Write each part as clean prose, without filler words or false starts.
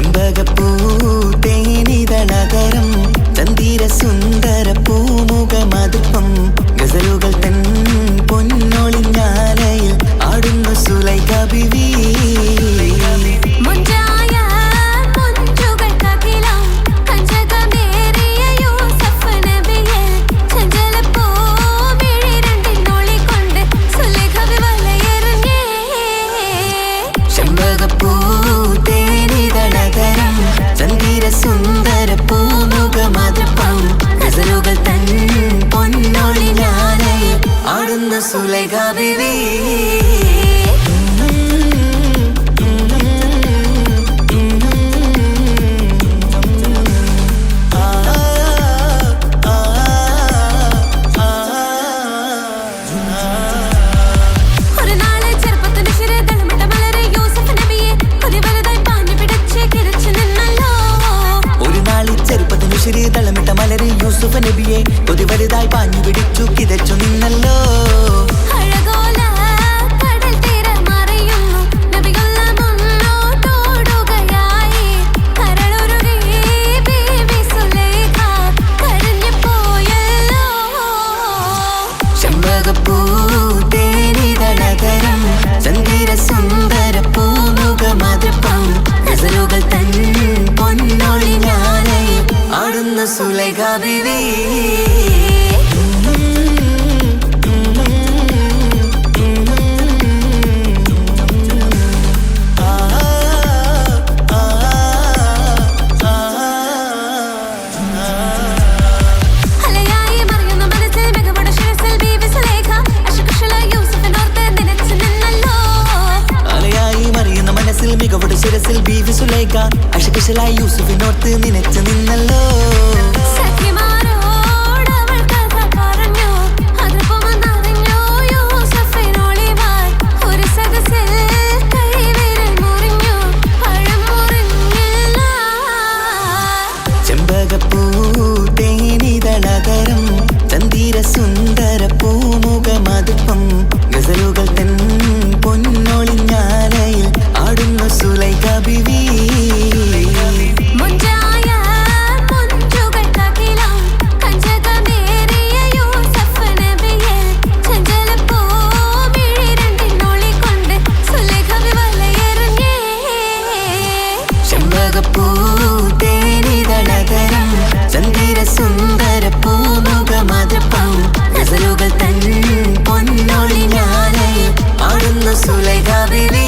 ചെമ്പകപ്പൂ തേനിതളകരം ചന്ദിര സുന്ദര പൂമുഖമതുപ്പം ഗസലുകൾ തൻ പൊന്നൊളിഞ്ഞാലയിൽ ആടുന്നു സുലൈഖ ബീവി. സുന്ദര പൂമുഖമതുപ്പം ഗസലുകൾ തൻ പൊന്നൊളിഞ്ഞാലയിൽ ആടുന്ന സുലൈഖ ബീവി. തളമിട്ട മലര് യൂസുഫ് നബിയെ കൊതി വലുതായി പാഞ്ഞു പിടിച്ചു കിതച്ചു നിന്നല്ലോ. ചെമ്പകപ്പൂ തേനിതളകരം ചന്ദിര സുന്ദര പൂമുഖമതുപ്പം ഗസലുകൾ തൻ പൊന്നൊളിഞ്ഞാലയിൽ ആടുന്ന സുലൈഖ ബീവി. മികവുടെ ശിരസിൽ ബീവി സുലൈഖ അശകുശലായി യൂസുഫിനോർത്ത് നിനച്ചു നിന്നല്ലോ. ചെമ്പകപ്പൂ തേനിതളകരം ചന്ദിര സുന്ദര പൂമുഖമതുപ്പം ഗസലുകൾ തൻ പൊന്നൊളിഞ്ഞാലയിൽ ആടുന്നു സുലൈഖ ബീവി. ചെമ്പകപ്പൂ തേനിതളകരം ചന്ദിര സുന്ദര പൂമുഖമതുപ്പം ഗസലുകൾ തൻ പൊന്നൊളിഞ്ഞാലയിൽ ആടുന്നു സുലൈഖ ബീവി.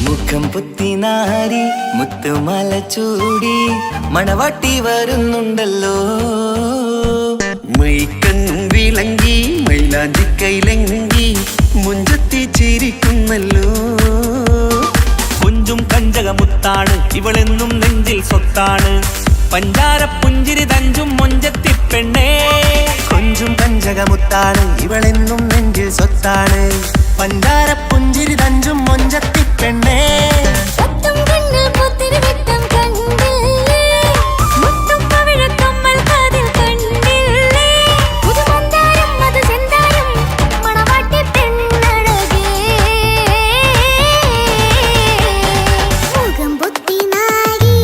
മുഖം പുത്തിനാരി മുത്തുമല ചൂടി മണവാട്ടി വരുന്നുണ്ടല്ലോ. മൈക്കണ്ണും വിളങ്ങി മൈലാഞ്ചി കൈലങ്കി മുഞ്ചത്തി ചിരിക്കുന്നല്ലോ. കുഞ്ചും കഞ്ചകമുത്താണ് ഇവളെന്നും നെഞ്ചിൽ സ്വത്താണ്. പഞ്ചാര പുഞ്ചിരി തഞ്ചും മൊഞ്ചത്തി പെണ്ണേ. കൊഞ്ചും കഞ്ചകമുത്താണ് ഇവളെന്നും നെഞ്ചിൽ സ്വത്താണ്. പഞ്ചാര പുഞ്ചിരി തഞ്ചും മൊഞ്ചത്തി പെണ്ണേ. മുഖം പൊത്തി നാരി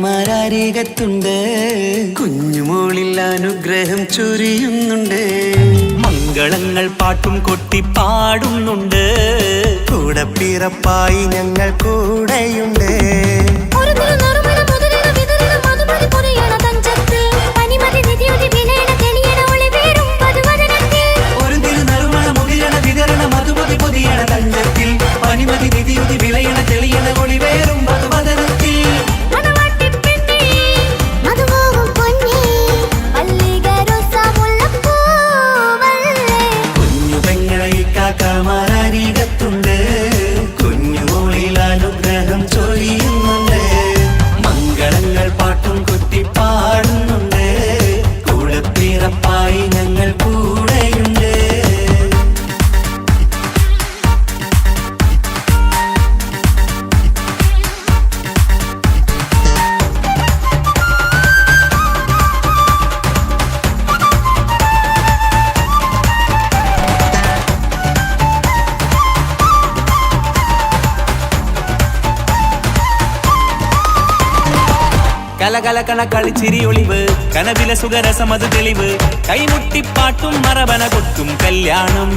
കാക്കമാരരികത്തുണ്ട്, കുഞ്ഞുമോളിൽ അനുഗ്രഹം ചൊരിയുന്നുണ്ട്. മംഗളങ്ങൾ പാട്ടും കൊട്ടി പാടുന്നുണ്ട്. കൂടപ്പിറപ്പായി ഞങ്ങൾ കൂടെയുണ്ട്. കാക്കമാരരികത്തുണ്ട്, കുഞ്ഞുമോളിൽ അനുഗ്രഹം ചൊരിയുന്നുണ്ട്. മംഗളങ്ങൾ പാട്ടും കൊട്ടി പാടുന്നുണ്ട്. കൂടപ്പിറപ്പായി ഞങ്ങൾ കൂടെയുണ്ട്. കലകലകണ കളിച്ചിരി ഒളിവ്, കനവില സുഖരസമത് തെളിവ്. കൈമുട്ടിപ്പാട്ടും മറവന കൊട്ടും കല്യാണം.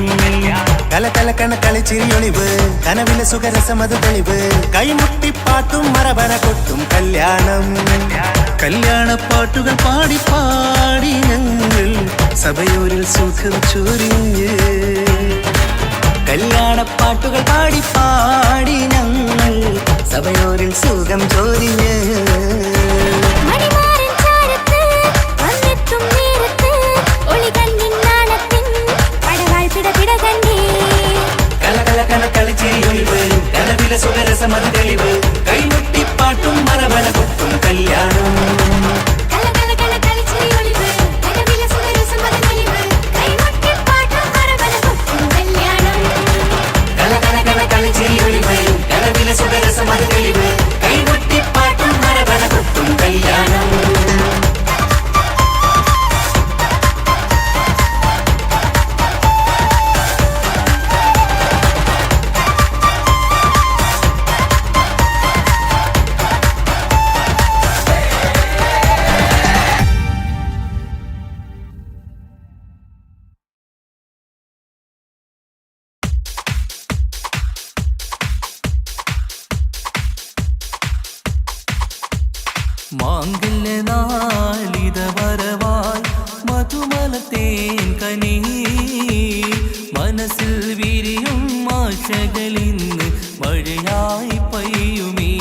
കലകലകണ കളിച്ചിരിയൊളിവ്, കനവിലെ സുഖരസമത് തെളിവ്. കൈമുട്ടിപ്പാട്ടും മറവന കൊട്ടും കല്യാണം. കല്യാണപ്പാട്ടുകൾ പാടി പാടി ഞങ്ങൾ സഭയോരിൽ സുഖം ചൊരിഞ്ഞ്. കല്യാണപ്പാട്ടുകൾ പാടി പാടി ഞങ്ങൾ സഭയോരിൽ സുഖം ചൊരിഞ്ഞ്. കളിച്ചിരിയൊളിവ്, കനവില സുഖരസമത് തെളിവ്. കൈമുട്ടിപ്പാട്ടും മറവന കൊട്ടും കല്യാണം. കളിച്ചിരിയൊളിവ്, കനവില സുഖരസമത് തെളിവ്. കൈമുട്ടിപ്പാട്ടും മറവന കൊട്ടും കല്യാണം. മാംഗല്യനാളിത വരവായി മധുമലത്തേൻ കനി, മനസ്സിൽ വിരിയും ആശകളിന്ന് മഴയായി പെയ്യുമീ,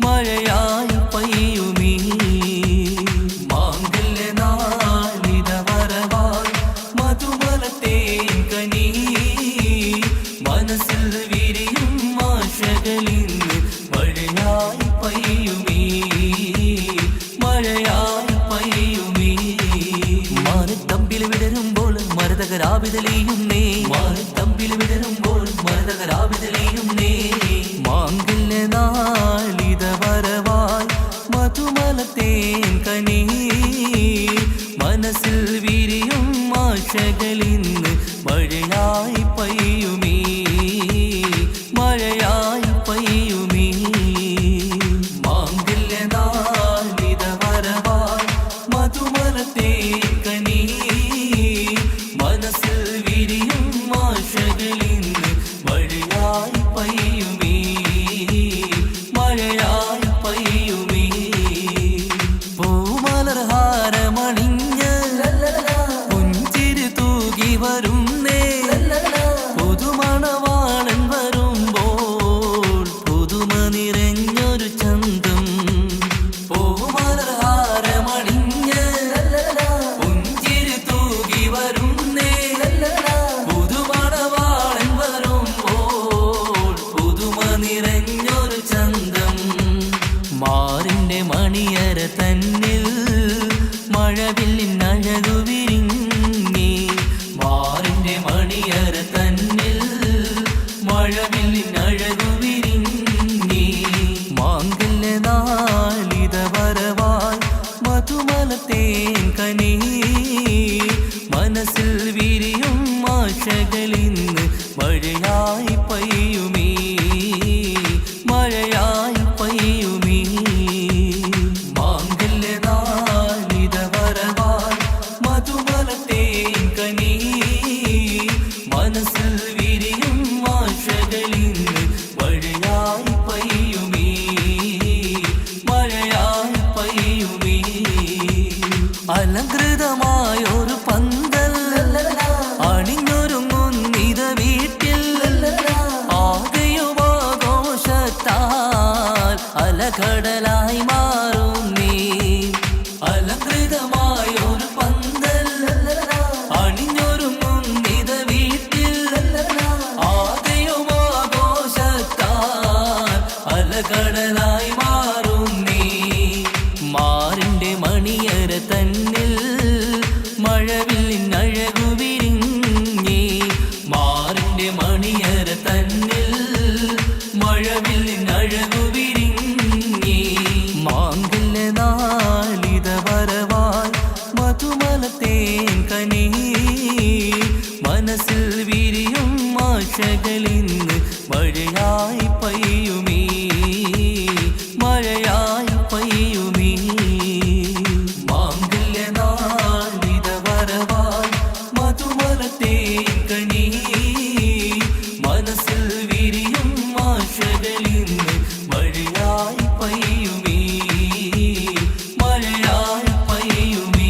മഴയായി പെയ്യുമീ. മാംഗല്യനാളിത വരവായി മധുമലത്തേൻ കനി, മനസ്സിൽ വിരിയും ആശകളിന്ന് മഴയായി പെയ്യുമീ, മഴയായി പെയ്യുമീ. മാനത്തമ്പിൽ വിടരുമ്പോൾ മരതകരാവിതലിയുന്നേ, മാനത്തമ്പിൽ വിടരുമ്പോൾ മരതകരാവിതലിയുന്നേ. മാംഗല്യനാളിത വരവായി മധുമലത്തേൻ കനി, മനസ്സിൽ വിരിയും ആശകളിന്ന് മഴയായി പെയ്യുമീ, മഴയായി പെയ്യുമീ. മാംഗല്യനാളിത വരവായി മധുമലത്തേൻ കനി, മനസ്സിൽ വിരിയും ആശകളിന്ന് മഴയായി പെയ്യുമീ, മഴയായി പെയ്യുമീ. പൂമലർഹാരമണിഞ്ഞ് പുഞ്ചിരി തൂകി വരുന്നേ, പുതുമണവാളൻ വരുമ്പോൾ പുതുമ നിറഞ്ഞൊരു ചന്തം. പൂമലർഹാരമണിഞ്ഞ് പുഞ്ചിരി തൂകി വരുന്നേ, പുതുമണവാളൻ വരുമ്പോൾ പുതുമ നിറഞ്ഞൊരു ചന്തം. മാറിന്റെ മണിയര തന്നിൽ മഴവില്ലിനഴകു വിരിഞ്ഞി, മാറിന്റെ മണിയര തന്നിൽ മഴവില്ലിനഴകു വിരിഞ്ഞി. മാംഗല്യനാളിത വരവായി മധുമലത്തേൻ കനി, മനസ്സിൽ വിരിയും ആശകളിന്ന് മഴയായി പെയ്യുമീ, മഴയായി പെയ്യുമീ. അലങ്കൃതമായൊരു പന്തൽ അണിഞ്ഞൊരുങ്ങുന്നിത വീട്ടിൽ ആകെയുമാഘോഷത്താൽ അലകടലായി മാറും നീ. അലങ്കൃതമായൊരു പന്തൽ അണിഞ്ഞൊരുങ്ങുന്നിത വീട്ടിൽ ആകെയുമാഘോഷത്താൽ അലകടലായി മാറും നീ. മാറിന്റെ മണിയറ തന്നിൽ മഴവില്ലിനഴകു വിരിഞ്ഞി. മാറിന്റെ മണിയറ തന്നിൽ മഴവില്ലിനഴകു വിരിഞ്ഞി. മാംഗല്യ നാളിത വരവായി മധുമലത്തേൻ കനി. മനസ്സിൽ വിരിയും ആശകളിന്ന് മഴയായി പെയ്യുമീ, മഴയായി പെയ്യുമീ. മാംഗല്യ നാളിത വരവായി മധുമലത്തേൻ കനി. മനസ്സിൽ വിരിയും ആശകളിന്ന് മഴയായി പെയ്യുമീ, മഴയായി പെയ്യുമീ.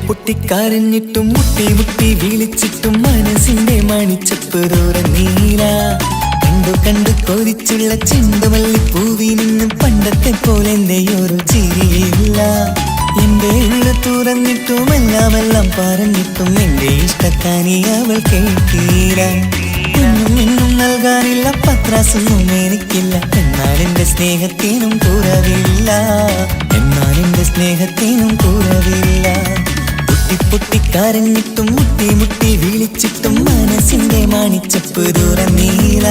പൊട്ടിക്കരഞ്ഞിട്ടും മുട്ടി മുട്ടി വിളിച്ചിട്ടും മനസ്സിന്റെ മണിച്ചപ്പ് തുറന്നീല. കണ്ടു കണ്ടു കൊതിച്ചുള്ള ചെണ്ടുമല്ലിപ്പൂവിൽ നിന്നും പണ്ടത്തെ പോലെ എന്റെയൊരു ചിരിയില്ല. എന്റെ ഉള്ള തുറന്നിട്ടും എല്ലാം പറഞ്ഞിട്ടും എന്റെ ഇഷ്ടക്കാനി അവൾ കേട്ടീര. ഒന്നും ഇന്നും നൽകാനില്ല, പത്രാസൊന്നും എനിക്കില്ല. എന്നാൽ എന്റെ സ്നേഹത്തിനും കുറവില്ല, എന്നാൽ എന്റെ സ്നേഹത്തിനും കുറവില്ല. പൊട്ടിക്കരഞ്ഞിട്ടും മുട്ടി മുട്ടി വിളിച്ചിട്ടും മനസ്സിന്റെ മാണിച്ചപ്പ് തുറന്നീല.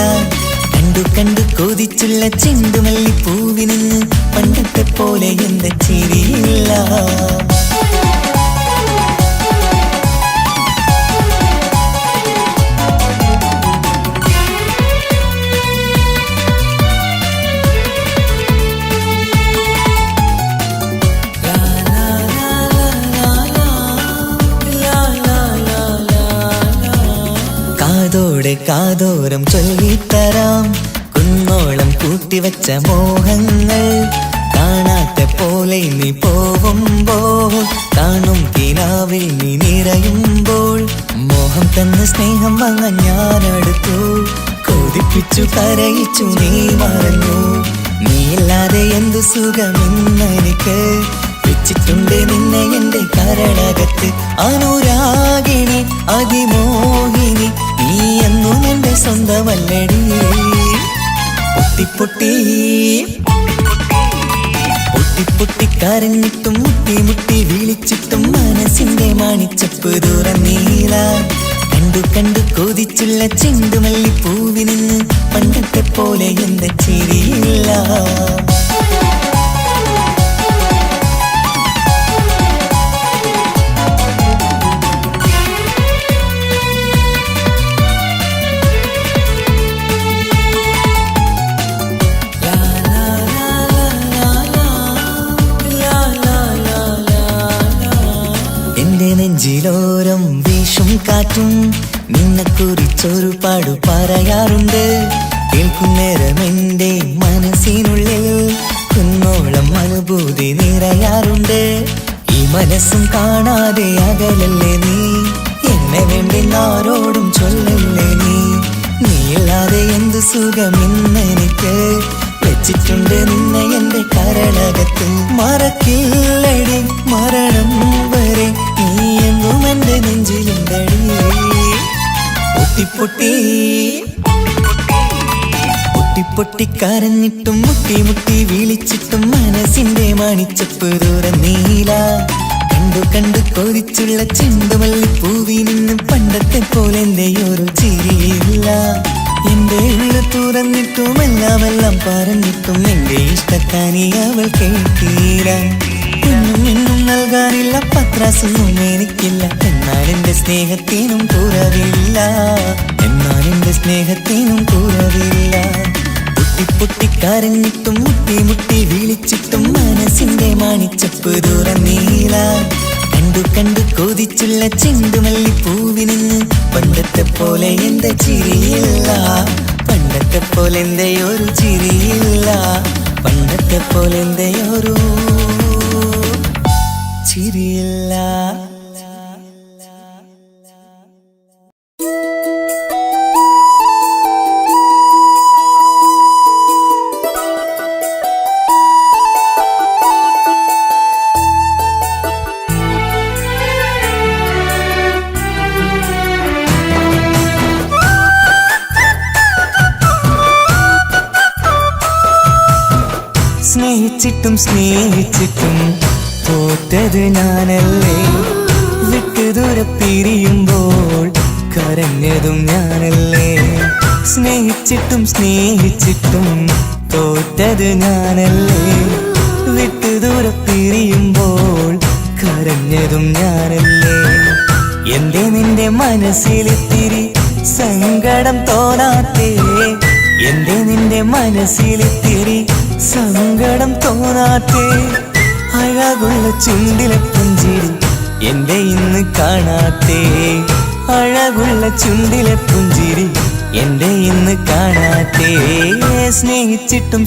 കണ്ടു കണ്ടു കൊതിച്ചുള്ള ചെണ്ടുമല്ലിപ്പൂവിൽ നിന്ന് പണ്ടത്തെ പോലെ എന്റെ ചിരിയില്ല. കാതോടെ കാതോരം ചൊല്ലിത്തരാം കുന്നോളം കൂട്ടിവച്ച മോഹങ്ങൾ. കാണാത്ത പോലെ നീ പോവുമ്പോൾ, കാണും കിനാവിൽ നീ നിറയുമ്പോൾ. മോഹം തന്ന സ്നേഹം വാങ്ങാൻ ഞാനടുത്തു, കൊതിപ്പിച്ചു കരയിച്ചു നീ മറഞ്ഞു. നീയില്ലാതെ എന്തു സുഖമെന്നെനിക്ക്, വെച്ചിട്ടുണ്ട് നിന്നെ എന്റെ കരളകത്ത്. അനുരാഗിണി അതിമോഹിനി നീ എന്നും എന്റെ സ്വന്തമല്ലടി. പൊട്ടി പൊട്ടിക്കരഞ്ഞിട്ടും മുട്ടി മുട്ടി വിളിച്ചിട്ടും മനസ്സിന്റെ മാണിച്ചപ്പ് തുറന്നീല. കണ്ടു കണ്ടു കൊതിച്ചുള്ള ചെണ്ടുമല്ലിപ്പൂവിൽ നിന്ന് പണ്ടത്തെ പോലെ എന്റെ ചിരിയില്ല. നെഞ്ചിലോരം വീശും കാറ്റും നിന്നെക്കുറിച്ചൊരു പാടു പറയാറുണ്ട്. കേൾക്കുന്നേരം എന്റെ മനസ്സിനുള്ളിൽ കുന്നോളം അനുഭൂതി നിറയാറുണ്ട്. ഈ മനസ്സും കാണാതെ അകലല്ലേ നീ, എന്നെ വേണ്ടി ആരോടും ചൊല്ലല്ലേ നീ. നീയില്ലാതെ എന്ത് സുഖമെന്നെനിക്ക്, വെച്ചിട്ടുണ്ട് നിന്നെ എന്റെ കരളകത്ത്. മറക്കില്ലടി മരണം വരെ നീ എന്നും എന്റെ നെഞ്ചിലുണ്ടടി. പൊട്ടിക്കരഞ്ഞിട്ടും മുട്ടി മുട്ടി വിളിച്ചിട്ടും മനസ്സിന്റെ മാണിച്ചപ്പ് തുറന്നീല. കണ്ടു കണ്ടു കൊതിച്ചുള്ള ചെണ്ടുമല്ലിപ്പൂവിൽ നിന്നും പണ്ടത്തെ പോലെ എന്റെയൊരു ചിരിയില്ല. എന്റെ ഉള്ളു തുറന്നിട്ടും എല്ലാം പറഞ്ഞിട്ടും എന്റെ ഇഷ്ടക്കാരി അവൾ കേട്ടീര. ഒന്നും ഇന്നും നൽകാനില്ല, പത്രാസൊന്നും എനിക്കില്ല. എന്നാൽ എന്റെ സ്നേഹത്തിനും കുറവില്ല, എന്നാൽ എന്റെ സ്നേഹത്തിനും കുറവില്ല. പൊട്ടിക്കരഞ്ഞിട്ടും മുട്ടി മുട്ടി വിളിച്ചിട്ടും മനസ്സിന്റെ മാണിച്ചപ്പ് തുറന്നീല. കണ്ടു കൊതിച്ചുള്ള ചെണ്ടുമല്ലിപ്പൂവിനിന്ന് പണ്ടത്തെ പോലെ എന്റെ ചിരിയില്ല, പണ്ടത്തെ പോലെ എന്റെ ഒരു ചിരിയില്ല, പണ്ടത്തെ പോലെ എന്റെ ഒരു ചിരിയില്ല. സ്നേഹിച്ചിട്ടും തോറ്റത് ഞാനല്ലേ, വിട്ടുദൂരെ പിരിയുമ്പോൾ കരഞ്ഞതും ഞാനല്ലേ. സ്നേഹിച്ചിട്ടും തോറ്റത് ഞാനല്ലേ, വിട്ടുദൂരെ പിരിയുമ്പോൾ കരഞ്ഞതും ഞാനല്ലേ. എന്റെ നിന്റെ മനസ്സിലിത്തിരി സങ്കടം തോന്നാത്തേ, എന്റെ നിന്റെ മനസ്സിലിത്തിരി സങ്കടം തോന്നാത്തേ. അഴകുള്ള ചുണ്ടിലെ പുഞ്ചിരി എന്റെ ഇന്ന് കാണാത്തേ, അഴകുള്ള ചുണ്ടിലെ പുഞ്ചിരി എന്റെ ഇന്ന് കാണാത്തേ. സ്നേഹിച്ചിട്ടും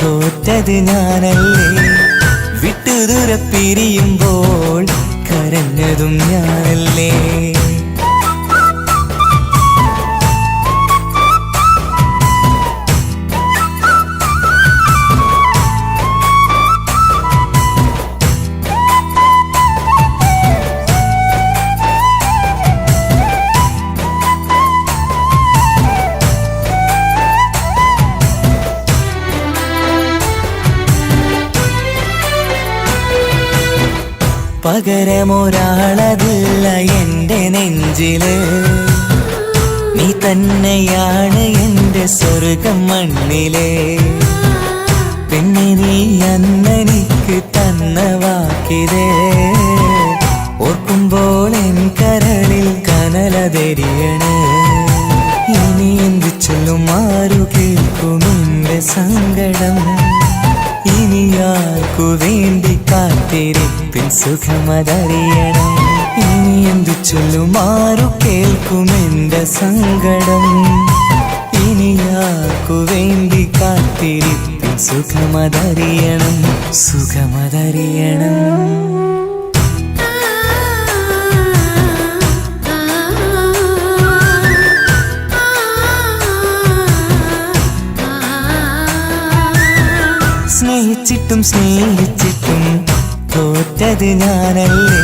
തോറ്റത് ഞാനല്ലേ, വിട്ടുദൂരെ പിരിയുമ്പോൾ കരഞ്ഞതും ഞാനല്ലേ. പകരമൊരാളതില്ല എന്റെ നെഞ്ചില്, നീ തന്നെയാണ് എന്റെ സ്വർഗം മണ്ണിലെ. പിന്നെ നീ അന്നെനിക്ക് തന്ന വാക്കിതേ, ഓർക്കുമ്പോൾ എൻ കരളിൽ കനലതെരിയണ്. ഇനി എന്ത് ചൊല്ലും, ആരു കേൾക്കും എന്റെ സങ്കടം, ഇനി ആർക്കു വേണ്ടി കാത്തിരിപ്പിൻ സുഖമതറിയണം. ഇനി എന്തു ചൊല്ലും, ആരു കേൾക്കും എന്റെ സങ്കടം, ഇനി ആർക്കു വേണ്ടി കാത്തിരിപ്പിൻ സുഖമതറിയണം, സുഖമതറിയണം. സ്നേഹിച്ചിട്ടും തോറ്റത് ഞാനല്ലേ,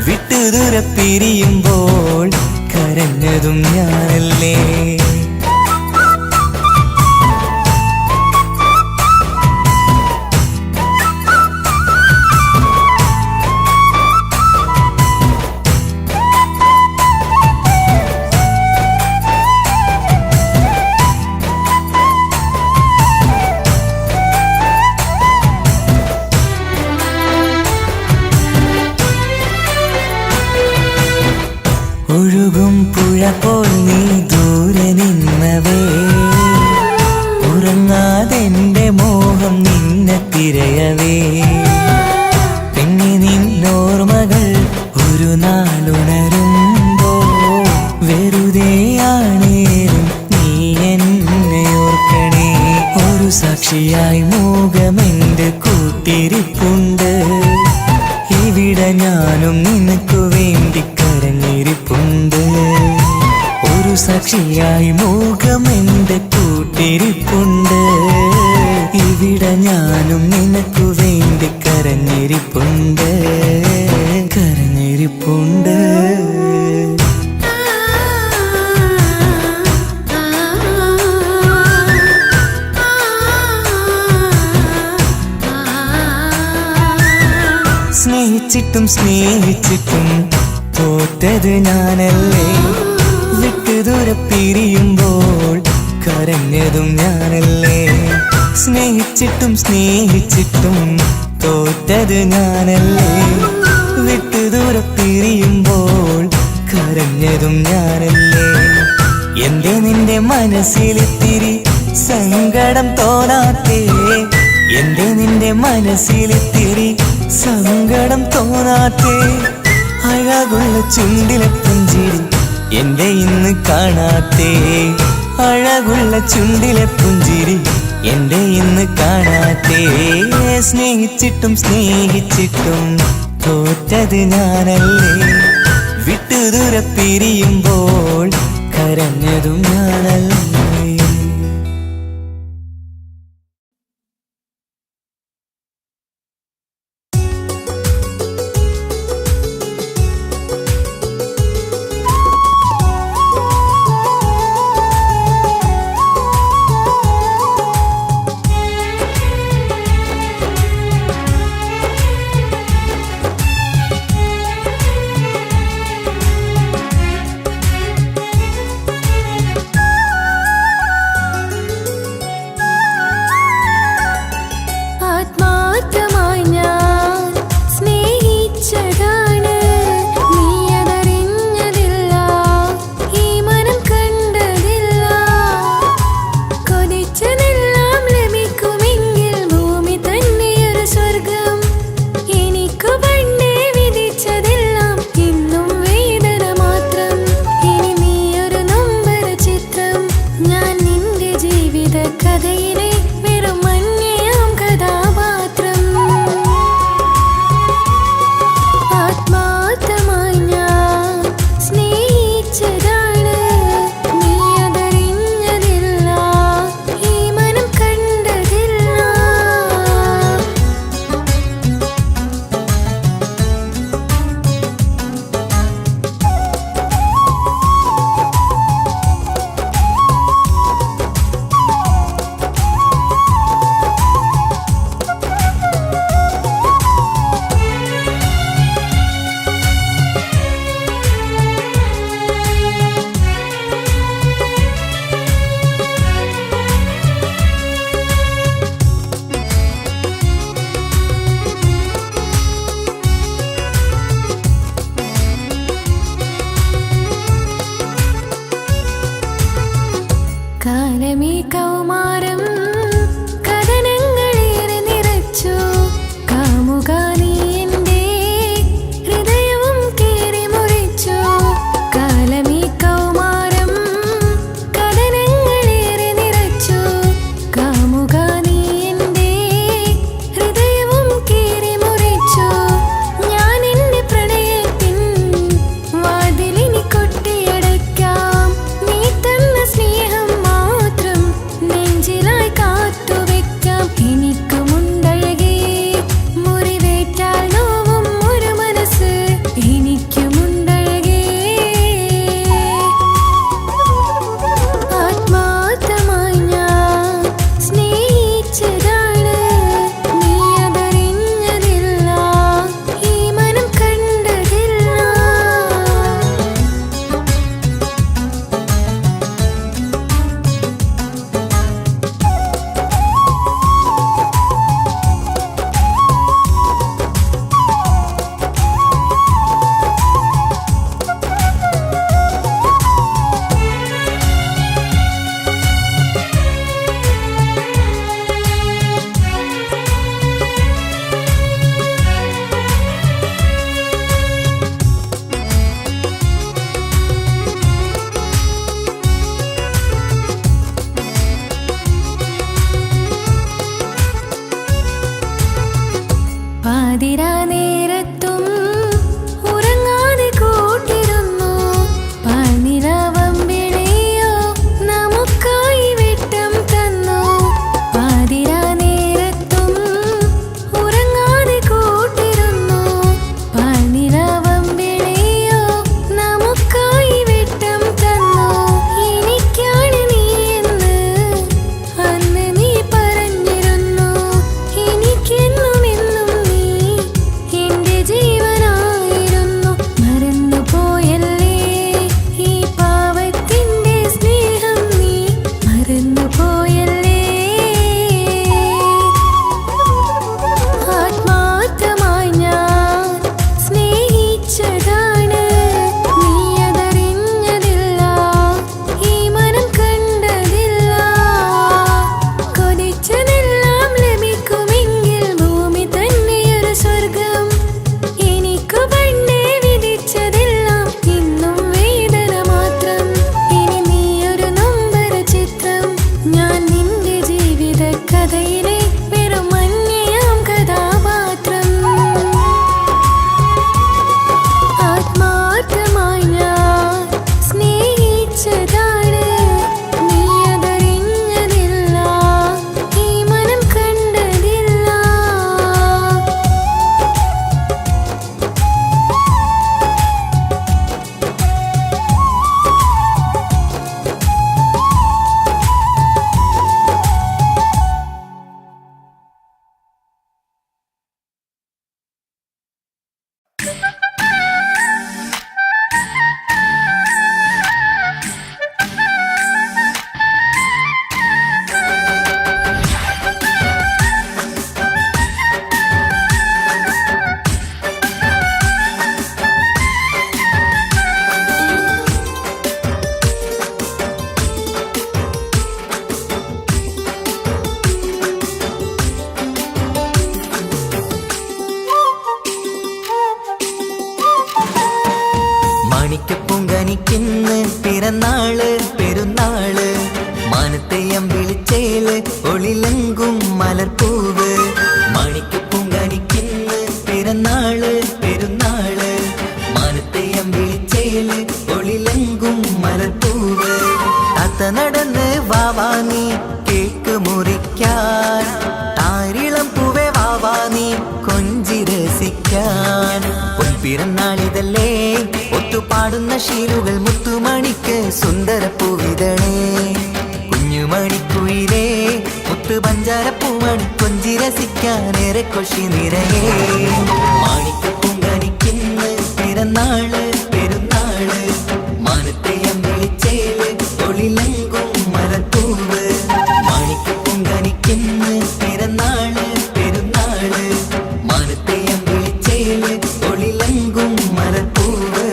വിട്ടുദൂരെ പിരിയുമ്പോൾ കരഞ്ഞതും ഞാനല്ലേ. ഒഴുകും പുഴ പോൽ നീ ദൂരെ നിന്നവേ, ഉറങ്ങാതെന്റെ മോഹം നിന്നെ തിരയവേ. പിന്നെ നിന്നോർമകൾ ഒരു നാളുണരുമ്പോ, വെറുതെയാണേലും നീ എന്നെ ഓർക്കണേ. ഒരു സാക്ഷിയായി മോഹമെന്റെ കൂട്ടിരിപ്പുണ്ട്, ഇവിടെ ഞാനും നിനക്കു വേണ്ടി കരഞ്ഞിരിപ്പുണ്ട്. ഒരു സാക്ഷിയായി മോഹമെന്റെ കൂട്ടിരിപ്പുണ്ട്, ഇവിടെ ഞാനും നിനക്കു വേണ്ടി കരഞ്ഞിരിപ്പുണ്ട്, കരഞ്ഞിരിപ്പുണ്ട്. സ്നേഹിച്ചിട്ടും തോറ്റത് ഞാനല്ലേ, വിട്ടുദൂരെ പിരിയുമ്പോൾ കരഞ്ഞതും ഞാനല്ലേ. സ്നേഹിച്ചിട്ടും സ്നേഹിച്ചിട്ടും തോറ്റത് ഞാനല്ലേ. വിട്ടുദൂരെ പിരിയുമ്പോൾ കരഞ്ഞതും ഞാനല്ലേ. എന്റെ നിന്റെ മനസ്സിലിത്തിരി സങ്കടം തോന്നാത്തേ. എന്റെ നിന്റെ മനസ്സിലിത്തിരി സങ്കടം തോന്നാത്തേ. അഴകുള്ള ചുണ്ടിലെ പുഞ്ചിരി എന്റെ ഇന്ന് കാണാത്തേ. അഴകുള്ള ചുണ്ടിലെ പുഞ്ചിരി എന്റെ ഇന്ന് കാണാത്തേ. സ്നേഹിച്ചിട്ടും സ്നേഹിച്ചിട്ടും തോറ്റത് ഞാനല്ലേ. വിട്ടുദൂരെ പിരിയുമ്പോൾ കരഞ്ഞതും ഞാനല്ലേ. നെഞ്ചിൽ പിറന്നാള് പെരുന്നാള് മാനത്തെ അമ്പിളിച്ചേല് ഒളിലെങ്കും മലർപ്പൂവ് മണിക്ക് പൂങ്കാനിക്കിന്ന് പിറന്നാള് പെരുന്നാള് മാനത്തെ അമ്പിളിച്ചേല് ഒളിലെങ്കും മലർപ്പൂവ് താത്ത നടന്ന് വാവാനി കേക്ക് മുറിക്കാൻ താരിളം പൂവേ വാവാനി കൊഞ്ചി രസിക്കാൻ പൊൻപിറന്നാളിതല്ലേ ഒത്തുപാടുന്ന ശീലുകൾ മുത്തുമണിക്ക് സുന്ദര പൂവിതളേ കുഞ്ഞുമണിക്കുയിലേ മുത്തു പഞ്ചാരപ്പൂമണി കൊഞ്ചി രസിക്കാനേറെ കൊഷി നിറയേ മാണിക്ക് പൂങ്കാനിക്കിന്ന് പിറന്നാള് പെരുന്നാള് മാനത്തെ അമ്പിളിച്ചേല് ഒളിലെങ്കും മലർപ്പൂവ് മാണിക്ക് പൂങ്കാനിക്കിന്ന് പിറന്നാള് പെരുന്നാള് മാനത്തെ അമ്പിളിച്ചേല് ഒളിലെങ്കും മലർപ്പൂവ്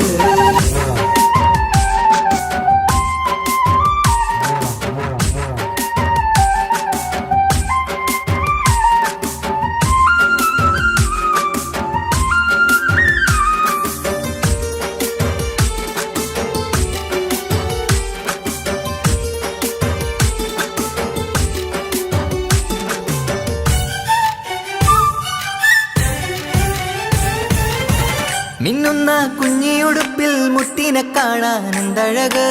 മിന്നുന്ന കുഞ്ഞിയുടുപ്പിൽ മുത്തിനെ കാണാൻ എന്തഴക്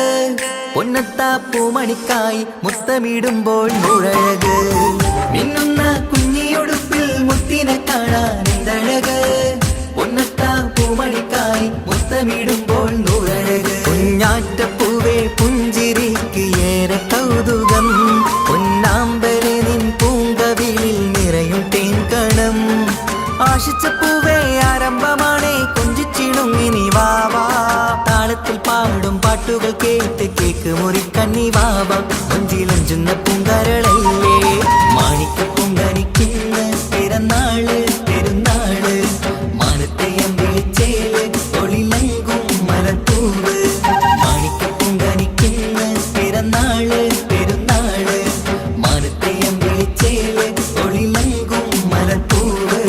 പൊന്നത്താ പൂമണിക്കായി മുത്തമിടുമ്പോൾ മുഴഴക് മിന്നുന്ന കുഞ്ഞിയുടുപ്പിൽ മുത്തിനെ കാണാൻ എന്തഴക് പൊന്നത്താ പൂമണിക്കായി മുത്തമിടുമ്പോൾ മുഴഴക് കുഞ്ഞാറ്റപ്പൂവേ പുഞ്ചിരിക്ക് ഏറെ കൗതുകം പൊന്നാമ്പരെ നിൻ പൂങ്കവിളിൽ നിറയും തേൻകണം ആശിച്ച പൂവേ ആരംഭമാണേ കൊഞ്ചിച്ചിടുങ്ങിനി വാവാ താളത്തിൽ പാടും പാട്ടുകൾ കേട്ട് കേക്ക് മുറിക്കണ്ണി വാവാ കൊഞ്ചിലഞ്ചുന്ന പൂങ്കരളല്ലേ മാണിക്ക് പൂങ്കാനിക്കിന്ന് പിറന്നാള് പെരുന്നാള് മാനത്തെ അമ്പിളിച്ചേല് ഒളിലെങ്കും മലർപ്പൂവ് മാണിക്ക് പൂങ്കാനിക്കിന്ന് പിറന്നാള് പെരുന്നാള് മാനത്തെ അമ്പിളിച്ചേല് ഒളിലെങ്കും മലർപ്പൂവ്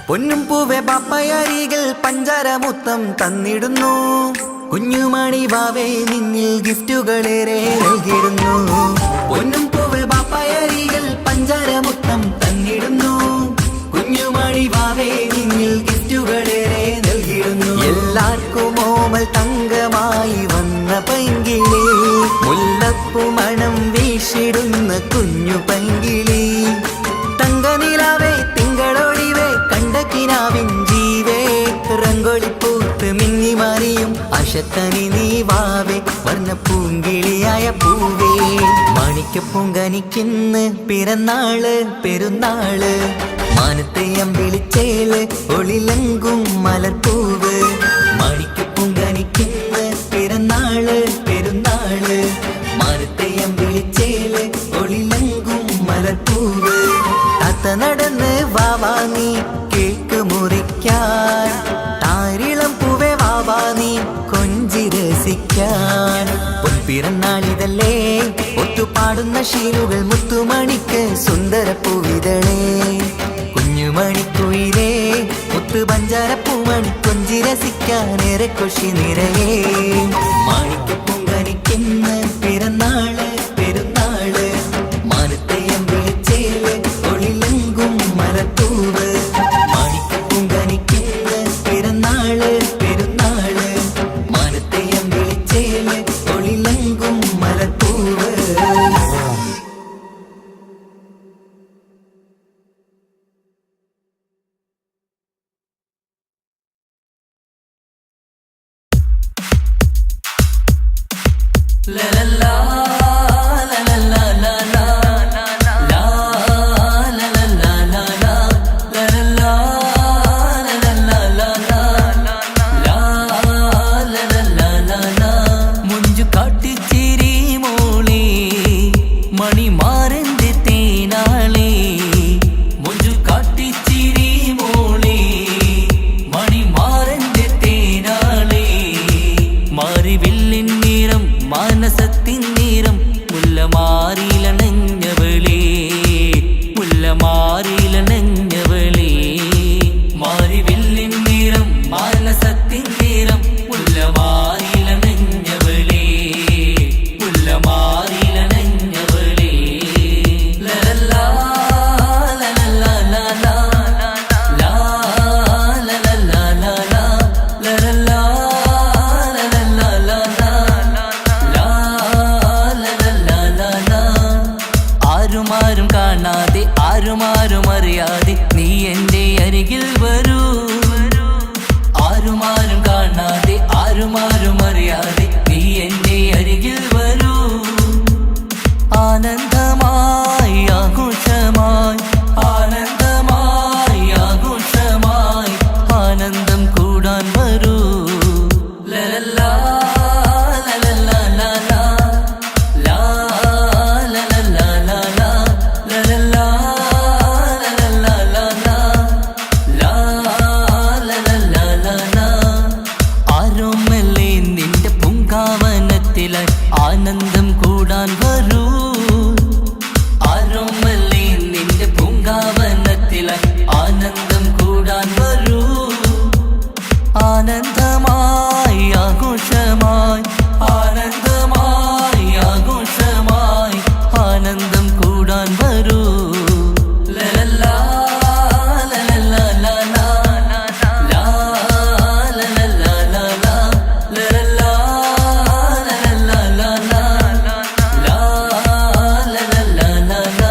പൊന്നും പൂവെ പാപ്പയരികൾ പഞ്ചാരമുത്തം തന്നിടുന്നു കുഞ്ഞുമണി വാവേ നിന്നിൽ ഗിഫ്റ്റുകളേറെ നൽകിയിരുന്നു പൊന്നും പൂവെ പാപ്പയരികൾ പഞ്ചാരമുത്തം തന്നിടുന്നു കുഞ്ഞുമണി വാവേ നിന്നിൽ ഗിഫ്റ്റുകളേറെ നൽകിയിരുന്നു എല്ലാവർക്കും ഓമൽ തങ്കമായി വന്ന പൈങ്കിളി മുല്ലപ്പൂ മണം വീശിടുന്ന കുഞ്ഞു പൈങ്കിളി തങ്കനിലാവേ തിങ്കളൊളിവേ കണ്ടക്കിനാവിൻ ജീവേ റംഗോളിപ്പൂത്ത് മിന്നി മാറിയും അശത്തനി നീ വാവേ വർണ്ണ പൂങ്കിളിയായ പൂവേ മാണിക്ക പൂങ്കാനിക്കിന്ന് പിറന്നാള് പെരുന്നാള് മാനത്തെ അമ്പിളിച്ചേല് ഒളിലെങ്കും മലർപ്പൂവ് മാണിക്ക പൂങ്കാനിക്കിന്ന് പിറന്നാള് പെരുന്നാള് മാനത്തെ അമ്പിളിച്ചേല് ഒളിലെങ്കും മലർപ്പൂവ് താത്ത നടന്ന് വാവാനി കേക്ക് മുറിക്കാൻ താരിളം പൂവേ വാവാനി കൊഞ്ചി രസിക്കാൻ പൊൻപിറന്നാളിതല്ലേ ഒത്തുപാടുന്ന ശീലുകൾ മുത്തുമണിക്ക് സുന്ദര പൂവിതളേ കുഞ്ഞുമണിക്കുയിലേ മുത്തു പഞ്ചാരപ്പൂമണി കൊഞ്ചി രസിക്കാനേറെ കൊഷി നിറയേ മാണിക്ക് പൂങ്കാനിക്കിന്ന് പിറന്നാള് പെരുന്നാള് മാനത്തെ അമ്പിളിച്ചേല് ഒളിലെങ്കും മലർപ്പൂവ് മാണിക്ക് പൂങ്കാനിക്കിന്ന് പിറന്നാള് പെരുന്നാള് മാനത്തെ അമ്പിളിച്ചേല് ഒളിലെങ്കും മലർപ്പൂവ് ആനന്ദമായി ആഘോഷമായി ആനന്ദമായി ആഘോഷമായി ആനന്ദം കൂടാൻ വരൂ ലലല്ലാ ലലല്ലാ ലലാ ലാ ലലല്ലാ ലലാ ലലല്ലാ ലലല്ലാ ലലാ ലാ ലലല്ലാ ലലാ ആരോമല്ലേ നിന്റെ പൂങ്കാവനത്തിലായി ആനന്ദം കൂടാൻ വരൂ ആരോമല്ലേ നിന്റെ പൂങ്കാവനത്തിലായി ആനന്ദം കൂടാൻ വരൂ ആനന്ദമായി ആഘോഷമായി ആനന്ദമായി ആഘോഷമായി ആനന്ദം കൂടാൻ വരൂ ലലല്ലാ ലലല്ലാ ലലാ ലാ ലലല്ലാ ലലാ ലലല്ലാ ലലല്ലാ ലലാ ലാ ലലല്ലാ ലലാ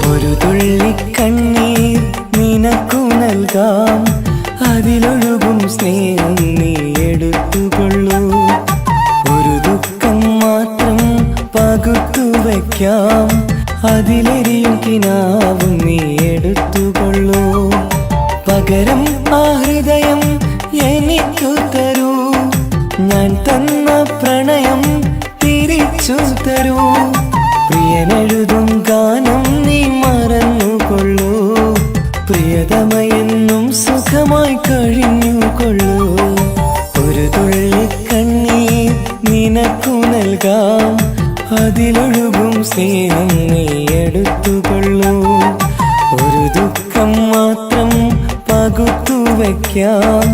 ഒരു തുള്ളി കണ്ണീർ നിനക്കു നൽകാം അതിലൊഴുകും സ്നേഹം നീ എടുത്തുകൊള്ളൂ ഒരു ദുഃഖം മാത്രം പകുത്തു വയ്ക്കാം അതിലെരിയും കിനാവും നീ എടുത്തുകൊള്ളൂ പകരം ആ ഹൃദയം എനിക്കു തരൂ ഞാൻ തന്ന പ്രണയം തിരിച്ചു തരൂ പ്രിയനെഴുതും ഗാനം നീ മറന്നുകൊള്ളൂ പ്രിയതമയെന്നും സുഖമായി കഴിഞ്ഞുകൊള്ളൂ ഒരു തുള്ളി കണ്ണീർ നിനക്കു നൽകാം അതിലൊഴുകും സ്നേഹം നീ എടുത്തുകൊള്ളൂ ഒരു ദുഃഖം മാത്രം പകുത്തു വയ്ക്കാം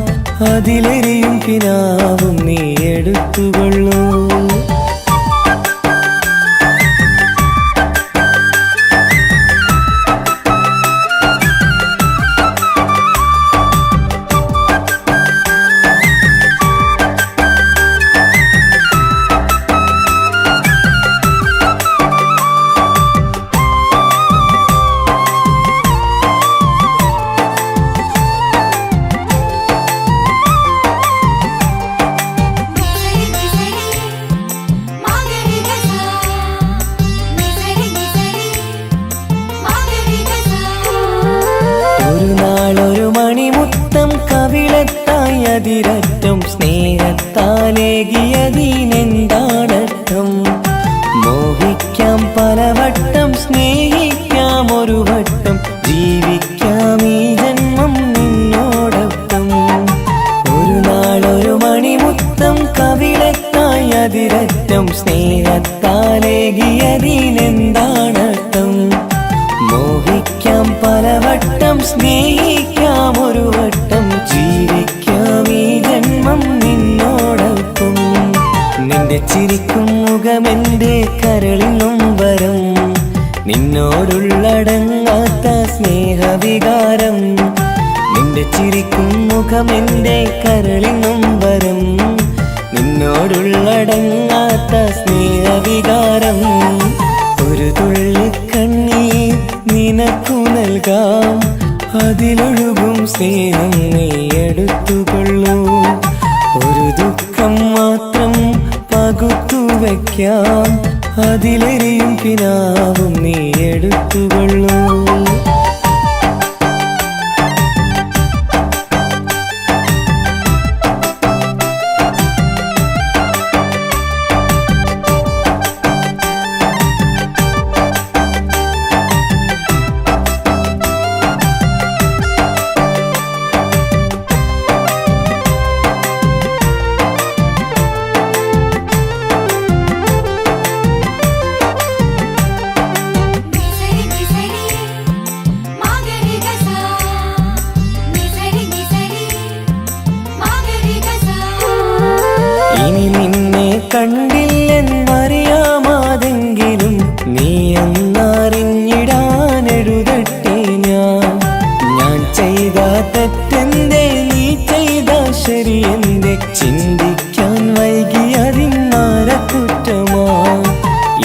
അതിലെരിയും കിനാവും നീ എടുത്തുകൊള്ളൂ അതിരറ്റം സ്നേഹത്താലേകിയതിനെന്താണർത്ഥം മോഹിക്കാം പലവട്ടം സ്നേഹിക്കാം ഒരു വട്ടം ജീവിക്കാം ഈ ജന്മം നിന്നോടൊപ്പം ഒരു നാളൊരു മണിമുത്തം കവിളത്തായി അതിരറ്റം സ്നേഹത്താലേകിയതിനെന്താണർത്ഥം മോഹിക്കാം പലവട്ടം സ്നേഹിക്കാം ഒരു വട്ടം ജീവിക്കാം ഈ ജന്മം നിന്നോടൊപ്പം നിന്റെ ചിരിക്കും മുഖമെന്റെ കരളിനും വരം നിന്നോടുള്ളടങ്ങാത്ത സ്നേഹവികാരം നിന്റെ ചിരിക്കും മുഖമെന്റെ കരളിനും വരം നിന്നോടുള്ളടങ്ങാത്ത സ്നേഹവികാരം ഒരു തുള്ളി കണ്ണീർ നിനക്കു നൽകാം അതിലൊഴുകും സ്നേഹം നീ എടുത്തുകൊള്ളൂ ഒരു ദുഃഖം മാത്രം പകുത്തു വയ്ക്കാം അതിലെരിയും കിനാവും നീ എടുത്തുകൊള്ളൂ കണ്ടില്ലെന്നറിയാമാതെങ്കിലും നീ എന്നറിഞ്ഞിടാനെഴുതട്ടെ ഞാൻ ചെയ്ത തെറ്റെന്തേ നീ ചെയ്ത ശരിയെന്തേ ചിന്തിക്കാൻ വൈകിയതിന്നാര കുറ്റമാ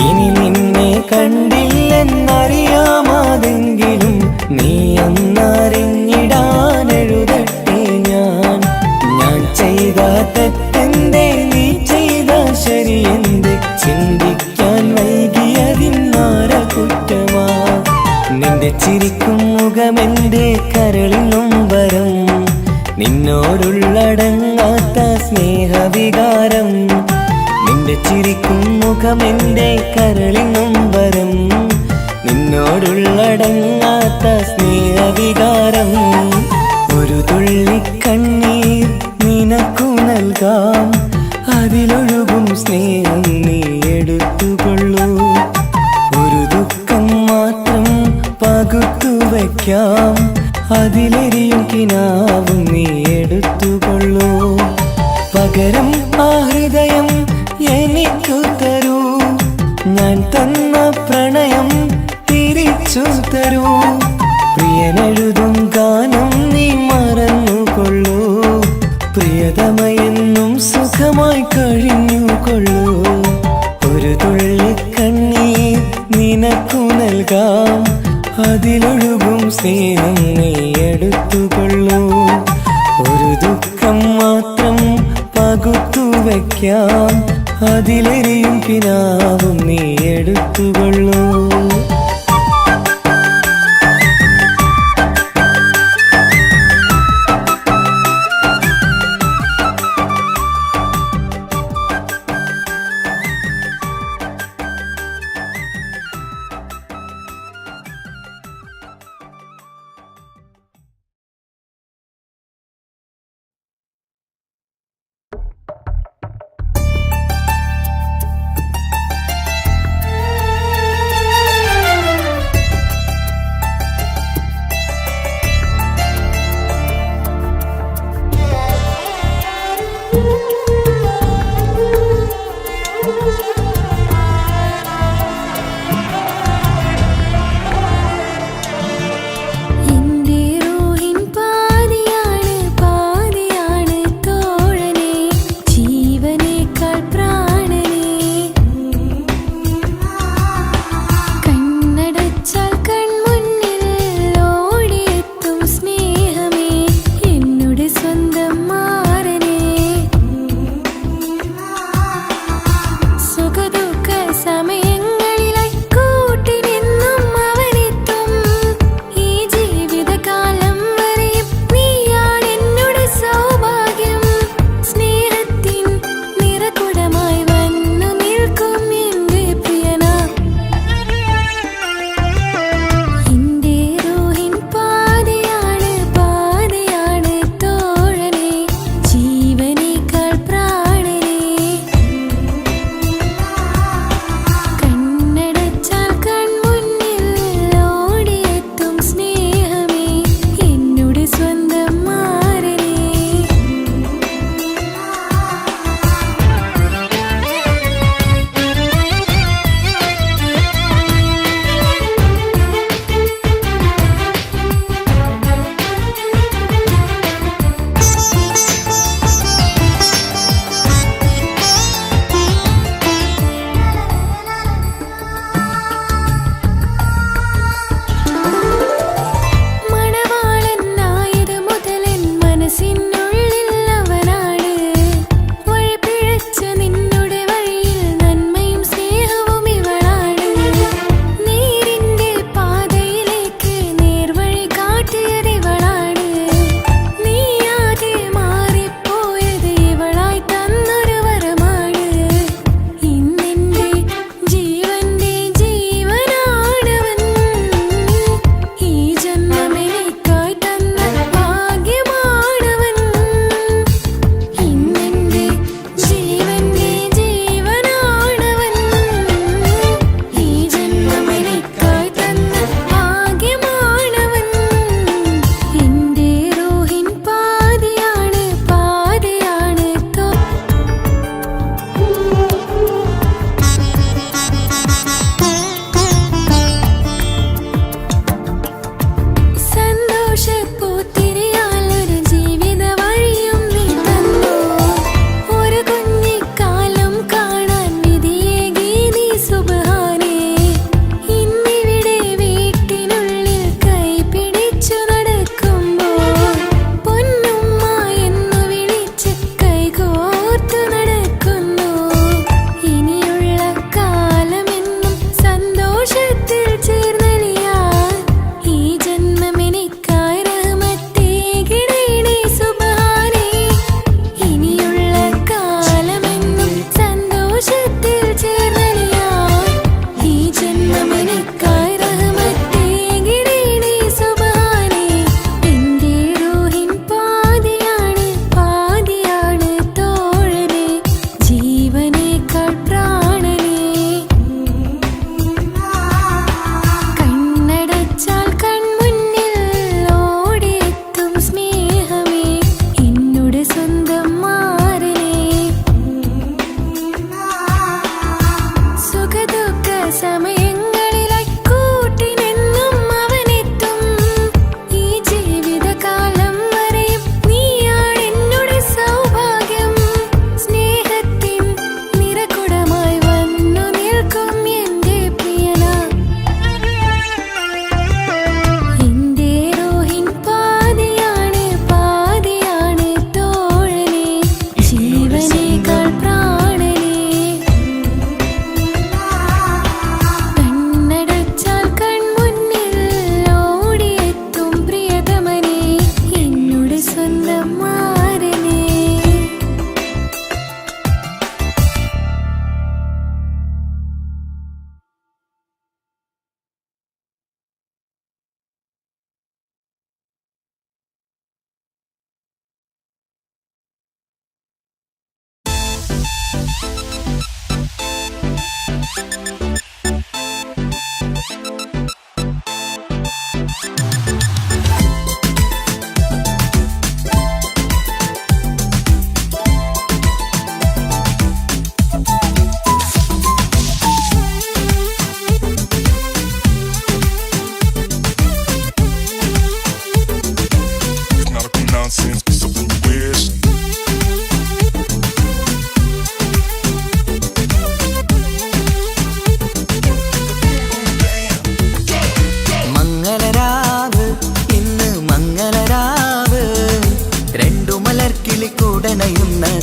ഇനി നിന്നെ കണ്ടില്ലെന്നറിയാമാതെങ്കിലും നീ എന്നറിഞ്ഞിടാനെഴുതട്ടെ ഞാൻ ചെയ്ത തെറ്റെന്തേ നീ ചെയ്ത ശരിയെന്തേ ചിന്തിക്കാൻ വൈകിയതിന്നാര കുറ്റമാ നിന്റെ ചിരിക്കും മുഖമെന്റെ കരളിൽ നൊമ്പരം നിന്നോടുള്ളടങ്ങാത്ത സ്നേഹവികാരം നിന്റെ ചിരിക്കും മുഖമെന്റെ കരളിൽ നൊമ്പരം നിന്നോടുള്ളടങ്ങാത്ത സ്നേഹവികാരം ഒരു തുള്ളി കണ്ണീർ നിനക്കു നൽകാം അതിലൊഴുകും സ്നേഹം നീ എടുത്തുകൊള്ളൂ ഒരു ദുഃഖം മാത്രം പകുത്തു വയ്ക്കാം അതിലെരിയും കിനാവും നീ എടുത്തുകൊള്ളൂ പകരം ആ ഹൃദയം എനിക്കു തരൂ ഞാൻ തന്ന പ്രണയം തിരിച്ചു തരൂ പ്രിയനെഴുതും ഗാനം നീ മറന്നുകൊള്ളൂ പ്രിയതമയെന്നും സുഖമായി കഴിഞ്ഞുകൊള്ളൂ ഒരു തുള്ളി കണ്ണീർ നിനക്കു നൽകാം അതിലൊഴുകും സ്നേഹം നീ എടുത്തുകൊള്ളൂ ഒരു ദുഃഖം മാത്രം പകുത്തു വയ്ക്കാം അതിലെരിയും കിനാവും നീ എടുത്തുകൊള്ളൂ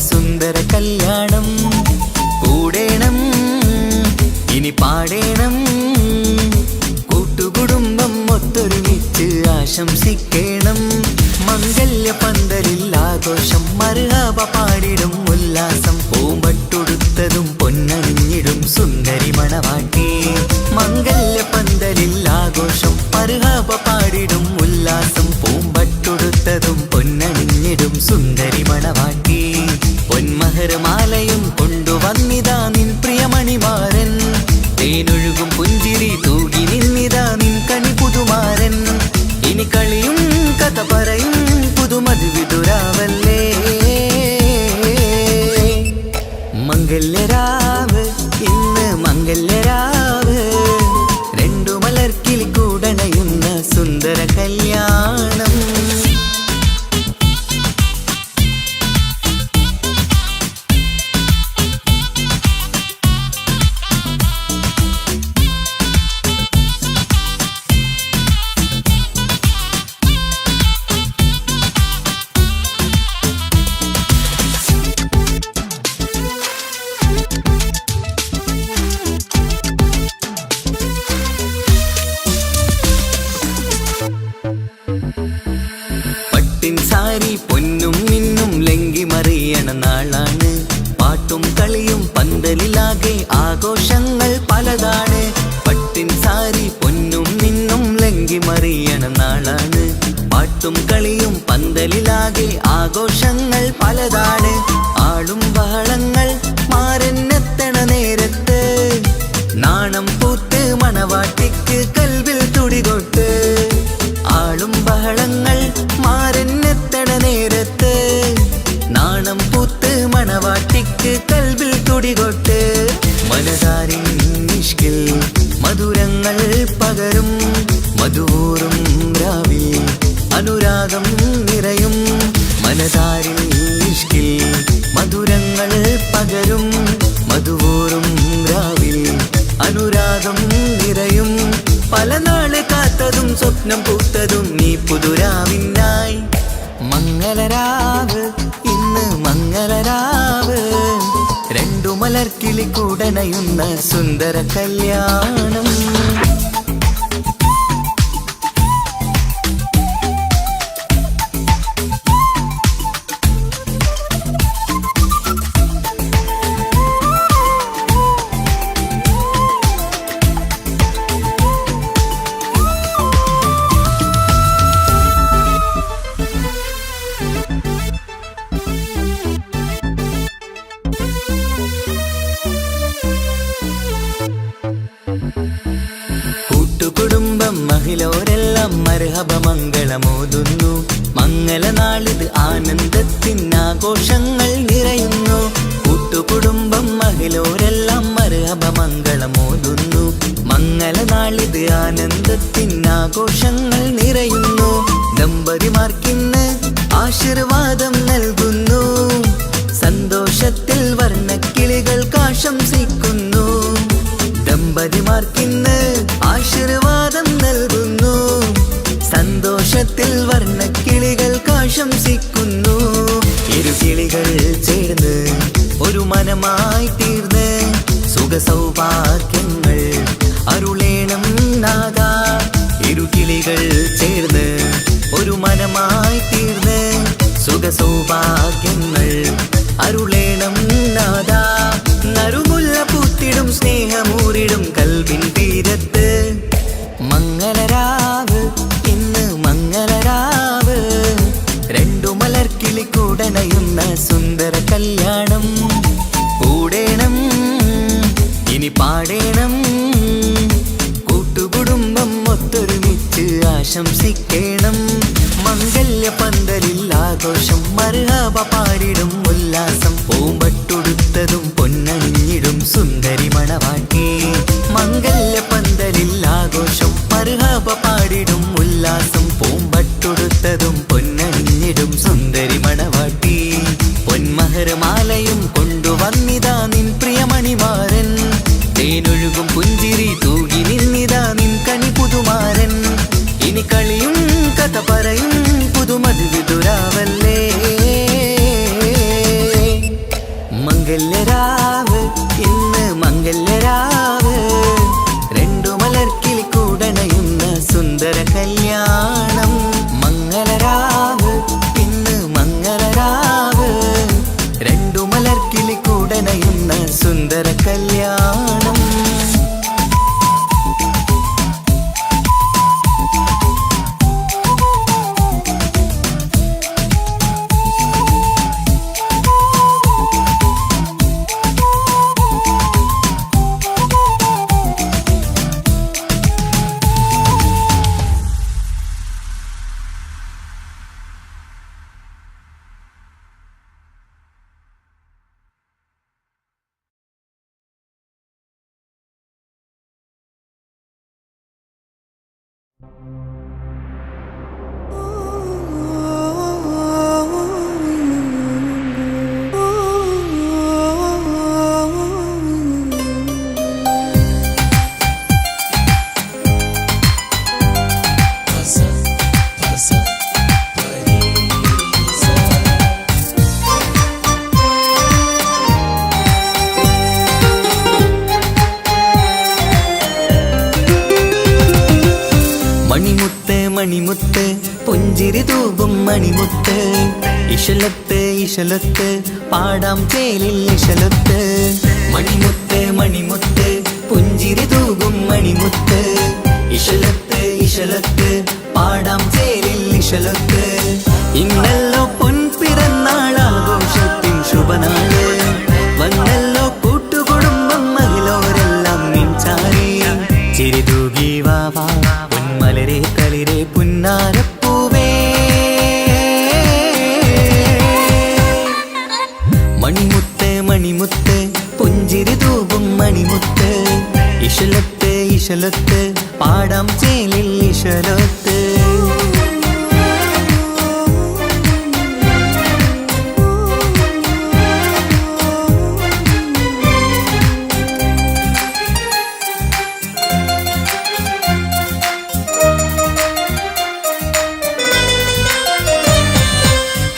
സുന്ദര കല്യാണം. കൂടേണം ഇനി പാടേണം, കൂട്ടുകുടുംബം ഒത്തൊരുമിച്ച് ആശംസിക്കേണം. മംഗല്യ പന്തലിൽ ആഘോഷം, മർഹബ പാടിടും ഉല്ലാസം. പൂമ്പട്ടുടുത്തതും പൊന്നണിഞ്ഞിടും സുന്ദരി മണവാട്ടി. മംഗല്യ പന്തലിൽ ആഘോഷം, മർഹബ പാടിടും ഉല്ലാസം. പൂമ്പട്ടുടുത്തതും പൊന്നണിഞ്ഞിടും സുന്ദരി മണവാട്ടി. പൊന്മഹർമാലയും കൊണ്ടുവന്നിതാ നിൻ പ്രിയമണിമാരൻ. തേനൊഴുകും പുഞ്ചിരി തൂകി നിന്നിതാ നിൻ കണി പുതുമാരൻ. ഇനി കളിയും കഥ പറയും പുതുമധുവിതുരാവല്ലേ. മംഗല്യരാവ് ഇന്ന് മംഗല്യരാവ്, രണ്ടു മലർക്കിളി കൂടണയുന്ന സുന്ദര കല്യാണം. സാരി പൊന്നും മിന്നും ലങ്കി മറിയണ നാളാണ്. പാട്ടും കളിയും പന്തലിലാകെ ആഘോഷങ്ങൾ പലതാണ്. പട്ടിൻ സാരി പൊന്നും മിന്നും ലങ്കി മറിയണ നാളാണ്. പാട്ടും കളിയും പന്തലിലാകെ ആഘോഷങ്ങൾ പലതാണ്. ആളും ബഹളങ്ങൾ മാരെന്നെത്തണ നേരത്ത്, നാണം പൂത്ത് മണവാട്ടിക്ക് കൽവിൽ തുടികൊട്ട്. ആളും ബഹളങ്ങൾ മാരെന്നെത്തണ നേരത്ത്, നാണം പൂത്ത് മണവാട്ടിക്ക് കൽവിൽ തുടികൊട്ട്. മനതാരിൻ ഇഷ്കിൽ മധുരങ്ങൾ പകരും, മധുവൂറും രാവിൽ അനുരാഗം നിറയും. മനതാരിൻ ഇഷ്കിൽ മധുരങ്ങൾ പകരും, മധുവൂറും രാവിൽ അനുരാഗം നിറയും. പല നാള് കാത്തതും സ്വപ്നം പൂത്തതും നീ പുതുരാവിനായി. മംഗളരാവ് ഇന്ന് മംഗളരാവ്, രണ്ടു മലർക്കിളി കൂടണയുന്ന സുന്ദര കല്യാണം. കൂട്ടുകുടുംബം മഹിളോരെല്ലാം മർഹബ മംഗളമോതുന്നു. മംഗളനാളിത് ആനന്ദത്തിനാഘോഷങ്ങൾ നിറയുന്നു. കൂട്ടുകുടുംബം മഹിളോരെല്ലാം മർഹബ മംഗളമോതുന്നു. മംഗളനാളിത് ആനന്ദത്തിനാഘോഷങ്ങൾ നിറയുന്നു. ദമ്പതിമാർക്കിന്ന് ആശീർവാദം നൽകുന്നു. സന്തോഷത്തിൽ വർണ്ണക്കിളികൾ ആശംസിക്കുന്നു. ദമ്പതിമാർക്കിന്ന് ആശീർവാദം നൽകുന്നു. സന്തോഷത്തിൽ വർണ്ണക്കിളികൾ ആശംസിക്കുന്നു. ഇരുകിളികൾ ചേർന്ന് ഒരു മനമായി തീർന്ന് സുഖസൗഭാഗ്യങ്ങൾ അരുളേണം നാഥ. ഇരുകിളികൾ ചേർന്ന് ഒരു മനമായി തീർന്ന് സുഖസൗഭാഗ്യങ്ങൾ അരുളേണം നാഥ. നറുമുല്ല പൂത്തിടും സ്നേഹമൂരിടും കൽവിൻ തീരത്ത്. മംഗളരാവ് ഇന്ന് മംഗളരാവ്, രണ്ടു മലർക്കിളി കൂടണയുന്ന സുന്ദര കല്യാണം. കൂടേണം ഇനി പാടേണം, കൂട്ടുകുടുംബം ഒത്തൊരുമിച്ച് ആശംസിക്കേണം. മംഗല്യ പന്തലിൽ ആഘോഷം, മർഹബ പാടിടും ഉല്ലാസം. പൂമ്പട്ടുടുത്തതും പൊന്നണിഞ്ഞിടും സുന്ദരി മണവാട്ടി. മംഗല്യ പന്തലിൽ ആഘോഷം, മർഹബ പാടിടും ഉല്ലാസം. പൂമ്പട്ടുടുത്തതും പൊന്നണിഞ്ഞിടും സുന്ദരി മണവാട്ടി. പൊന്മഹർമാലയും കൊണ്ടുവന്നിതാ നിൻ പ്രിയമണിമാരൻ. തേനൊഴുകും പുഞ്ചിരി തൂകി നിന്നിതാ നിൻ കണി പുതുമാരൻ. ഇനി കളിയും കഥ പറയും പുതുമധുവിതുരാവല്ലേ. മണിമുത്ത് മണിമുത്ത് പുഞ്ചിരി തൂകും മണിമുത്ത് ഇശലത്ത് ഇശലത്ത് പാടാം ചേലിൽ ഇശലത്ത് മണിമുത്ത് മണിമുത്ത് പുഞ്ചിരി തൂകും മണിമുത്ത് ഇശലത്ത് ഇശലത്ത് പാടാം ചേലിൽ ഇശലത്ത് ഇന്നല്ലോ പൊൻപിറന്നാൾ ആഘോഷത്തിൻ ശുഭനാള് വന്നല്ലോ കൂട്ടുകുടുംബം മഹിളോരെല്ലാം നിൻചാരി ചിരിതൂകി വാവാ പൊന്മലരെ കളിരെ പുന്നാരപ്പൂവേ മണിമുത്ത് മണിമുത്ത് പുഞ്ചിരി തൂകും മണിമുത്ത് ഇശലത്ത് ഇശലത്ത് പാടാം ചേലിൽ ഇശലത്ത്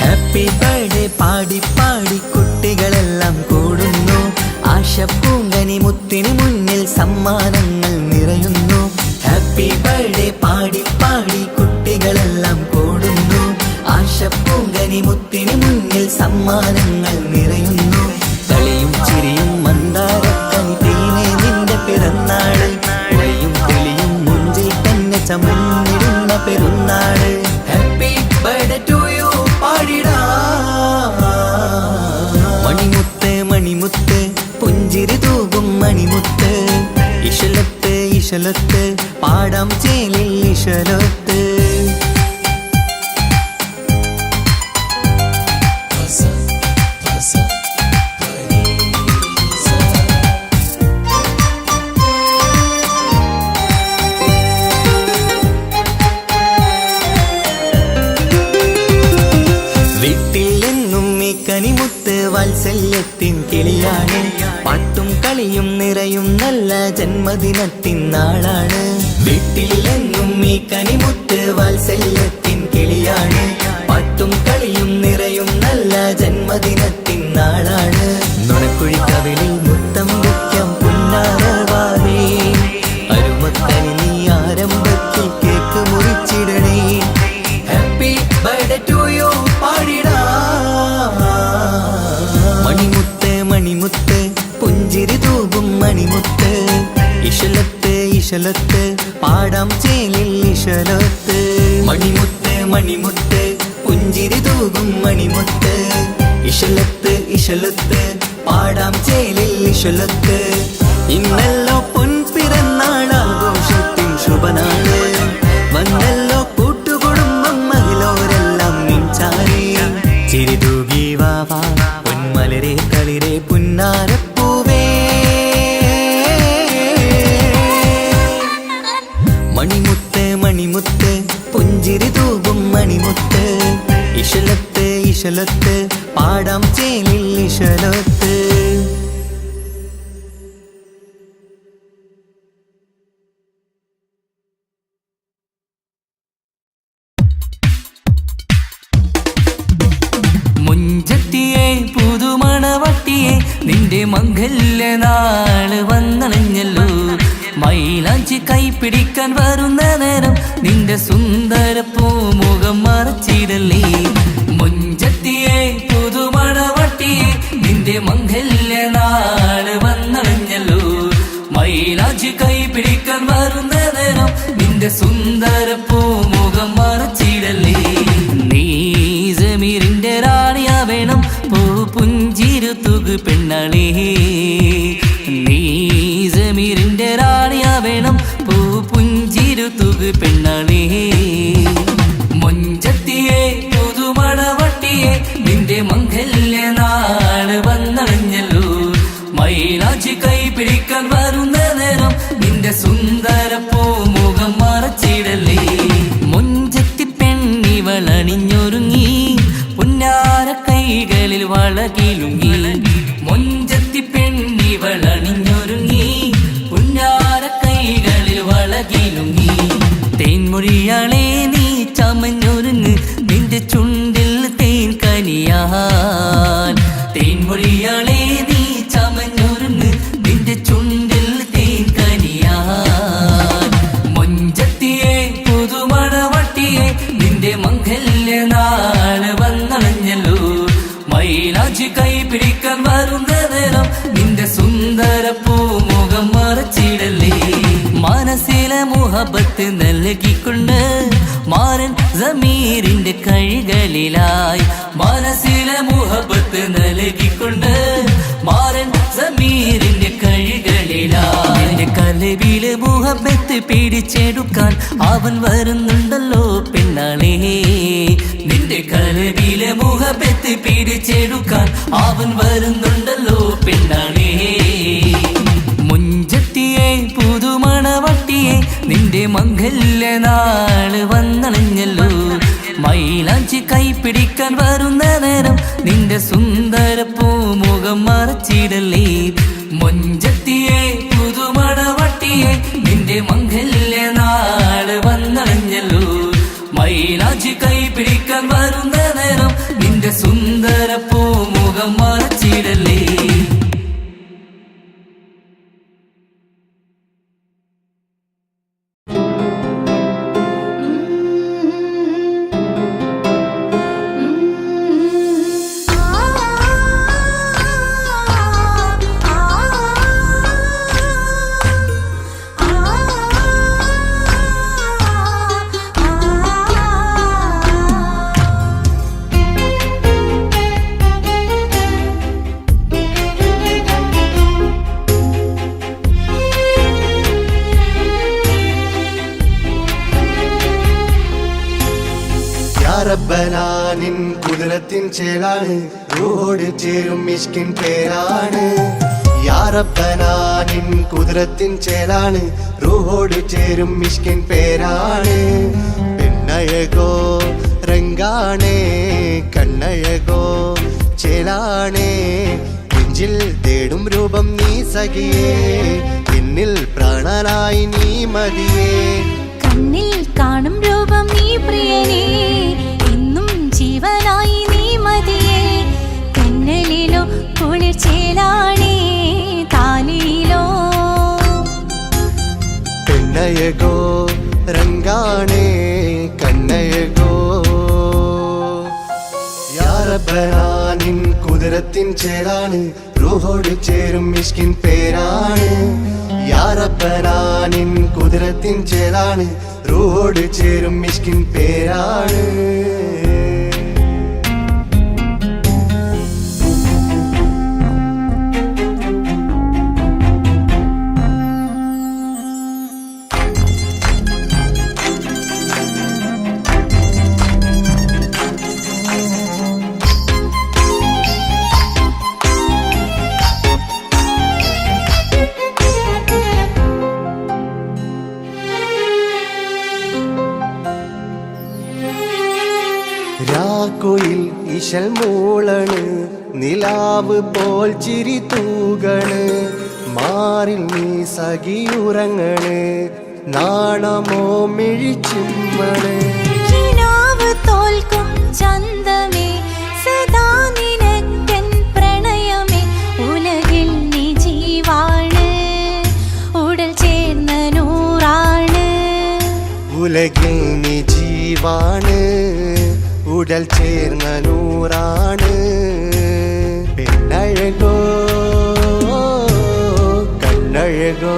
ഹാപ്പി ബർത്ത്ഡേ പാടി പാടി കുട്ടികളെല്ലാം കൂടുന്നു ആശപ്പൂങ്കനി മുത്തിന് മുന്നിൽ സമ്മാനങ്ങൾ നിറയുന്നു ഹാപ്പി ബർത്ത്ഡേ പാടി പാടി കുട്ടികളെല്ലാം കൂടുന്നു ആശപ്പൂങ്കനി മുത്തിന് മുന്നിൽ സമ്മാനങ്ങൾ നിറയുന്നു കളിയും ചിരിയും മന്ദാരക്കനി തേനെ നിന്റെ പിറന്നാള് ഒളിയും കിളിയും മുഞ്ചിൽ തന്നെ ചമന്നിടുന്ന പെരുന്നാള് ഹാപ്പി ബർത്ത്ഡേ ടു യു പാടിടാ മണിമുത്ത് മണിമുത്ത് പുഞ്ചിരി തൂകും മണിമുത്ത് ഇശലത്ത് ഇശലത്ത് പാടാം ചേലിൽ ഇശലത്ത് വീട്ടിൽ എന്നും ഈ കനിമുത്ത് വാത്സല്യത്തിൻ കിളിയാണ് പാട്ടും കളിയും നിറയും നല്ല ജന്മദിനത്തിൻ നാളാണ് വീട്ടിൽ എന്നും ഈ കനിമുത്ത് വാത്സല്യത്തിൻ കിളിയാണ് പാട്ടും കളിയും നിറയും നല്ല ജന്മദിനത്തിൻ നാളാണ് നുണക്കുഴി കവിളിൽ മുത്തം വയ്ക്കാം പുന്നാരവാവേ അരുമക്കനി നീ ആരംഭത്തിൽ കേക്ക് മുറിച്ചിടണേ ഹാപ്പി ബർത്ത്ഡേ ടു യു പാടിടാ മണിമുത്ത് മണിമുത്ത് പുഞ്ചിരി തൂകും മണിമുത്ത് ഇശലത്ത് ഇശലത്ത് പാടാം ചേലിൽ ഇശലത്ത് മണിമുത്ത് മണിമുത്ത് പുഞ്ചിരി തൂകും മണിമുത്ത് ഇശലത്ത് ഇശലത്ത് പാടാം ചേലിൽ ഇശലത്ത് ഇന്നല്ലോ പൊൻപിറന്നാൾ ആഘോഷത്തിൻ ശുഭനാള് വന്നല്ലോ കൂട്ടുകുടുംബം മഹിളോരെല്ലാം നിൻചാരി ചിരിതൂകി വാവാ പൊന്മലരെ കളിരെ പുന്നാരപ്പൂവേ മണിമുത്ത് മണിമുത്ത് പുഞ്ചിരി തൂകും മണിമുത്ത് ഇശലത്ത് ഇശലത്ത് പാടാം ചേലിൽ ഇശലത്ത് മുഞ്ചത്തിയെ പുതുമണവട്ടിയെ നിന്റെ മംഗല്യ നാള് വന്നണഞ്ഞല്ലോ മൈലാഞ്ചി കൈപിടിക്കാൻ വരുന്ന നേരം നിന്റെ സുന്ദര പൂമുഖം മറച്ചിടല്ലേ മുഞ്ചത്തിയെ പുതുമണവട്ടിയെ നിന്റെ മംഗല്യ നാള് വന്നണഞ്ഞല്ലോ മൈലാഞ്ചി കൈപിടിക്കാൻ വരുന്ന നേരം നിന്റെ സുന്ദര പൂമുഖം മറച്ചിടല്ലേ നീ ജമീറിന്റെ റാണിയാ വേണം പൂ പുഞ്ചിരു തുകു പെണ്ണളേ നീ ജമീറിന്റെ റാണിയാ വേണം പൂ പുഞ്ചിരു തുകു പെണ്ണളേ മുഞ്ചത്തിയെ പുതുമണവട്ടിയെ നിന്റെ മംഗല്യ നാള് വന്നണഞ്ഞല്ലോ മൈലാഞ്ചി കൈപിടിക്കാൻ വരുന്ന നേരം നിന്റെ സുന്ദര പൂമുഖം മറച്ചിടല്ലേ പെണ്ണിവളണിഞ്ഞൊരുങ്ങി പുന്നാര കൈകളിൽ വളകിലുങ്ങി മൊഞ്ചത്തി പെണ്ണിവളണിഞ്ഞൊരുങ്ങി പുന്നാര കൈകളിൽ വളകിലുങ്ങി തേൻമൊഴിയാളെ നീ ചമഞ്ഞൊരുങ്ങ് നിന്റെ ചുണ്ടിൽ തേൻ കനിയാൻ തേൻമൊഴിയാളെ നീ ചമഞ്ഞൊരുങ്ങ് നിന്റെ ചുണ്ടിൽ തേൻ കനിയാൻ മൊഞ്ചത്തിയെ പുതുമണവട്ടിയെ നിന്റെ മംഗല്യ നാള് വന്നണഞ്ഞല്ലോ മൈലാഞ്ചി കൈ പിടിക്കാൻ വരുന്ന നേരം നിന്റെ സുന്ദര പൂമുഖം മറച്ചിടല്ലേ മനസ്സിലെ മുഹബത്ത് നൽകിക്കൊണ്ട് മാരൻ സമീറിന്റെ കൈകളിലായി മനസ്സിലെ മുഹബത്ത് നൽകിക്കൊണ്ട് മാരൻ സമീറിന്റെ കൈകളിലായി എന്റെ കലവിലെ മുഹബത്ത് പിടിച്ചെടുക്കാൻ അവൻ വരുന്നുണ്ടല്ലോ പെണ്ണാളേ നിന്റെ കലവിലെ മുഹബത്ത് പിടിച്ചെടുക്കാൻ അവൻ വരുന്നുണ്ടല്ലോ പെണ്ണാളേ മുഞ്ചത്തിയെ പുതുമണവട്ടിയെ നിന്റെ മംഗല്യ നാള് വന്നണഞ്ഞല്ലോ മൈലാഞ്ചി കൈ പിടിക്കാൻ വരുന്ന നേരം നിന്റെ സുന്ദര പൂമുഖം മറച്ചിടല്ലേ മുഞ്ചത്തിയെ പുതുമണവട്ടിയെ നിന്റെ മംഗല്യ നാള് വന്നണഞ്ഞല്ലോ മൈലാഞ്ചി കൈ പിടിക്കാൻ വരുന്ന നേരം നിന്റെ സുന്ദര പൂമുഖം മറച്ചിടല്ലേ. റബ്ബനാനിൻ കുതിരത്തിൻ ചേലാണ് റൂഹോട് ചേരും മിഷ്കിൻ പേരാണ് യാ റബ്ബനാനിൻ കുതിരത്തിൻ ചേലാണ് റൂഹോട് ചേരും മിഷ്കിൻ പേരാണ് പെണ്ണഴകോ രംഗാണേ കണ്ണഴകോ ചേലാണേ നെഞ്ചിൽ തേടും രൂപം നീ സഖിയേ എന്നിൽ പ്രാണനായി നീ മതിയേ കണ്ണിൽ കാണും രൂപം നീ പ്രിയനേ ഇന്നും ജീവനായി നീ മതിയേ കന്നലിലോ കുളിർച്ചേലാണേ താലിയിലോ പെണ്ണഴകോ രംഗാണേ കണ്ണഴകോ യാ റബ്ബനാനിൻ കുതിരത്തിൻ ചേലാണ് റൂഹോട് ചേരും മിഷ്കിൻ പേരാണ് യാ റബ്ബനാനിൻ കുതിരത്തിൻ ചേലാണ് റൂഹോട് ചേരും മിഷ്കിൻ പേരാണ് രാക്കുയിൽ ഇശൽ മൂളണ് നിലാവ് പോൽ ചിരി തൂകണ് മാറിൽ നീ സഖിയുറങ്ങണ് നാണമോ മിഴിച്ചുമ്മണ് കിനാവ് തോൽക്കും ചന്തമേ സദാ നിനക്കൻ പ്രണയമേ ഉലകിൽ നീ ജീവാണ് ഉടൽ ചേർന്ന നൂറാണ് ഉലകിൽ നീ ജീവാണ് ഉടൽ ചേർന്ന നൂറാണ് പെണ്ണഴകോ കണ്ണഴകോ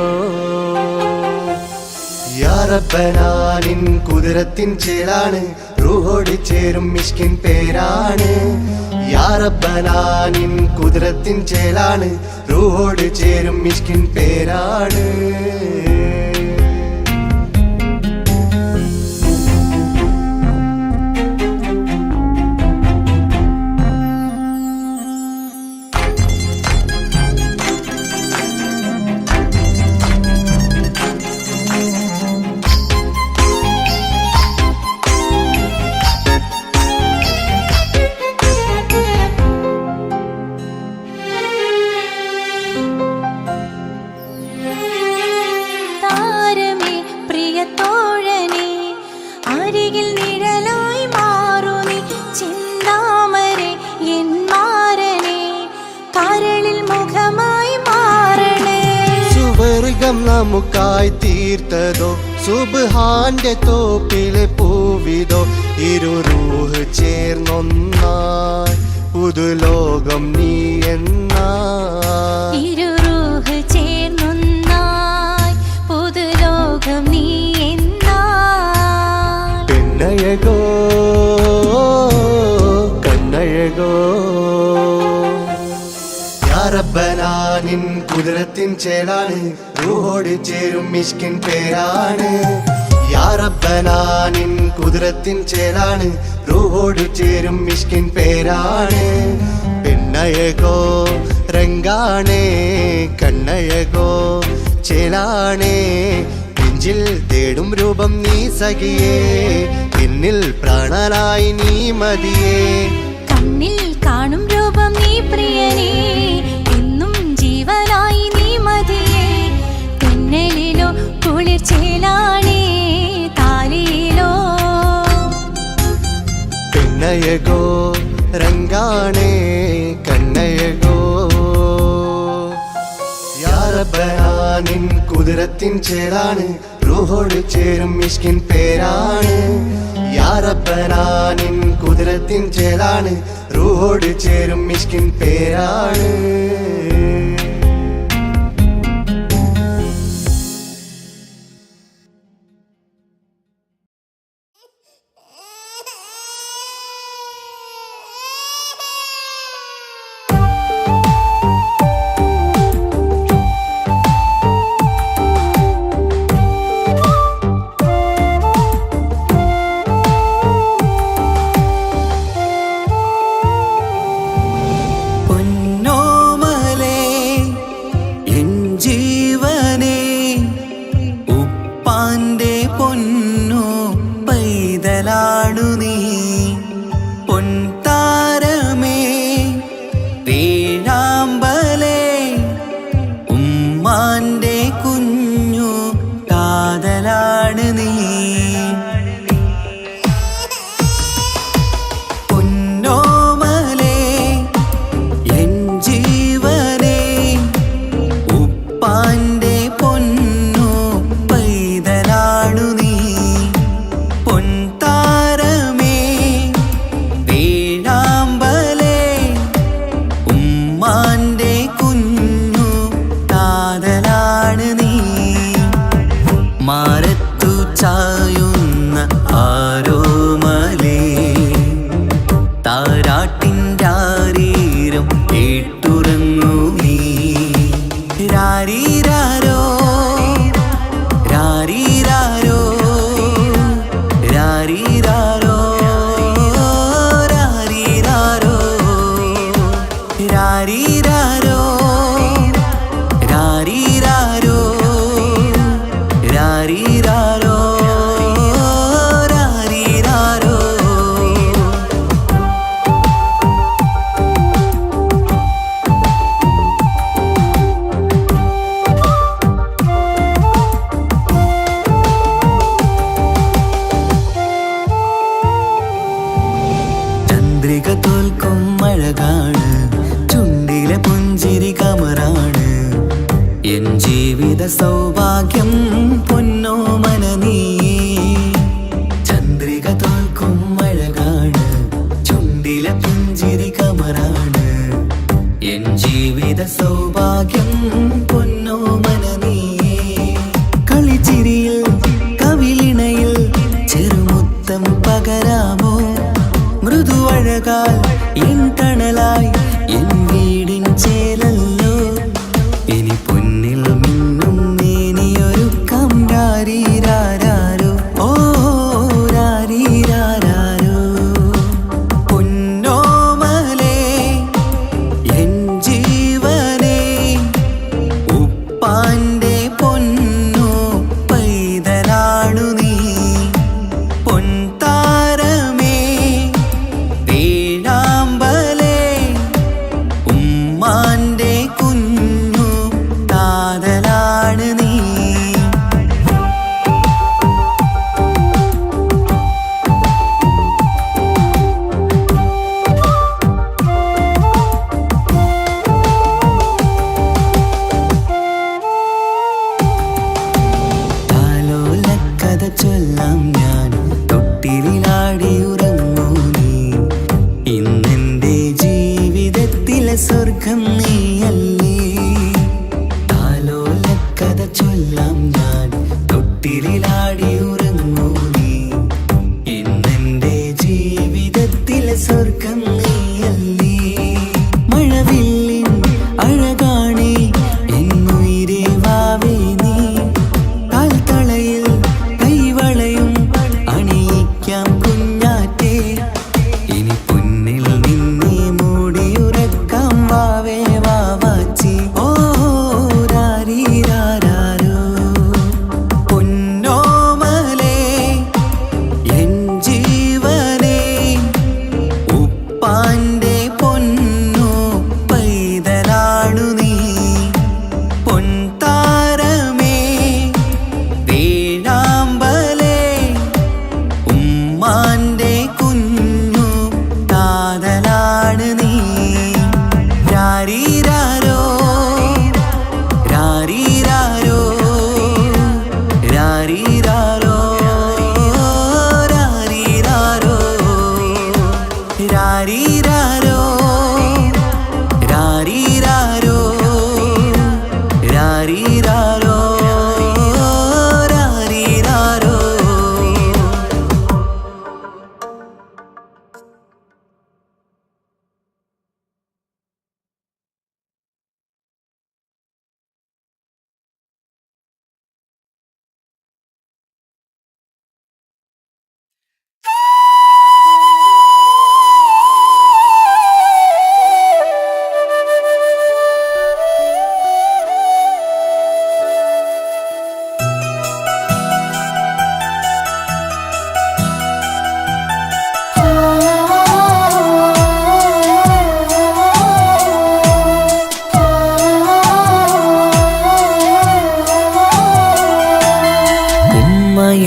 യാ റബ്ബനാനിൻ കുതിരത്തിൻ ചേലാണ് റൂഹോട് ചേരും മിഷ്കിൻ പേരാണ് യാ റബ്ബനാനിൻ കുതിരത്തിൻ ചേലാണ് റൂഹോട് ചേരും മിഷ്കിൻ പേരാണ് നമുക്കായി തീർത്തതോ സുബ്ഹാന്റെ തോപ്പിലെ പൂവിതോ ഇരു റൂഹ് ചേർന്നൊന്നായി പുതുലോകം നീ എന്നായി ഇരു റൂഹ് ചേർന്നൊന്നായി പുതുലോകം നീ എന്നായി പെണ്ണഴകോ കണ്ണഴകോ യാ റബ്ബനാ നിൻ കുദ്റത്തിൻ ചേലാണ് റൂഹോട് ചേരും മിഷ്കിൻ പേരാണ് യാ റബ്ബനാ നിൻ കുദ്റത്തിൻ ചേലാണ് റൂഹോട് ചേരും മിഷ്കിൻ പേരാണ് പെണ്ണഴകോ രംഗാണേ കണ്ണഴകോ ചേലാണേ നെഞ്ചിൽ തേടും രൂപം നീ സഖിയേ എന്നിൽ പ്രാണനായി നീ മതിയേ കണ്ണിൽ കാണും രൂപം നീ പ്രിയനേ എന്നും ജീവനായി നീ മതിയേ തുന്നലിലോ കുളിർ ചേലാണേ താലിയിലോ പെണ്ണഴകോ രംഗാണേ കണ്ണഴകോ യാ റബ്ബനാ നിൻ കുദ്റത്തിൻ ചേലാണ് റൂഹോട് ചേരും മിഷ്കിൻ പേരാണ് യാ റബ്ബനാ നിൻ കുദ്റത്തിൻ ചേലാണ് റൂഹോട് ചേരും മിഷ്കിൻ പേരാണ് സൗഭാഗ്യം പൊന്നോമന നീ ചന്ദ്രിക തോൽക്കും അഴകാണ് ചുണ്ടിലെ പുഞ്ചിരി കമറാണ് എൻ ജീവിത സൗഭാഗ്യം പൊന്നോമന നീ കളിച്ചിരിയിൽ കവിളിണയിൽ ചെറുമുത്തം പകരാമോ മൃദുവഴകാൽ എൻ തണലായി എൻ വീടിൻ ചേലല്ലോ ഇനി പൊന്നിൽ മിന്നും നീനിയൊരുക്കം രാരീരാരോ ഓ രാരീരാരോ പൊന്നോമലേ എൻ ജീവനേ ഉപ്പാന്റെ പൊന്നോ പൈതലാണു നീ പൊൻതാരമേ വേഴാമ്പലേ ഉമ്മാന്റെ രാരീരാരോ രാരീരാരോ രാരീരാരോ രാരീരാരോ.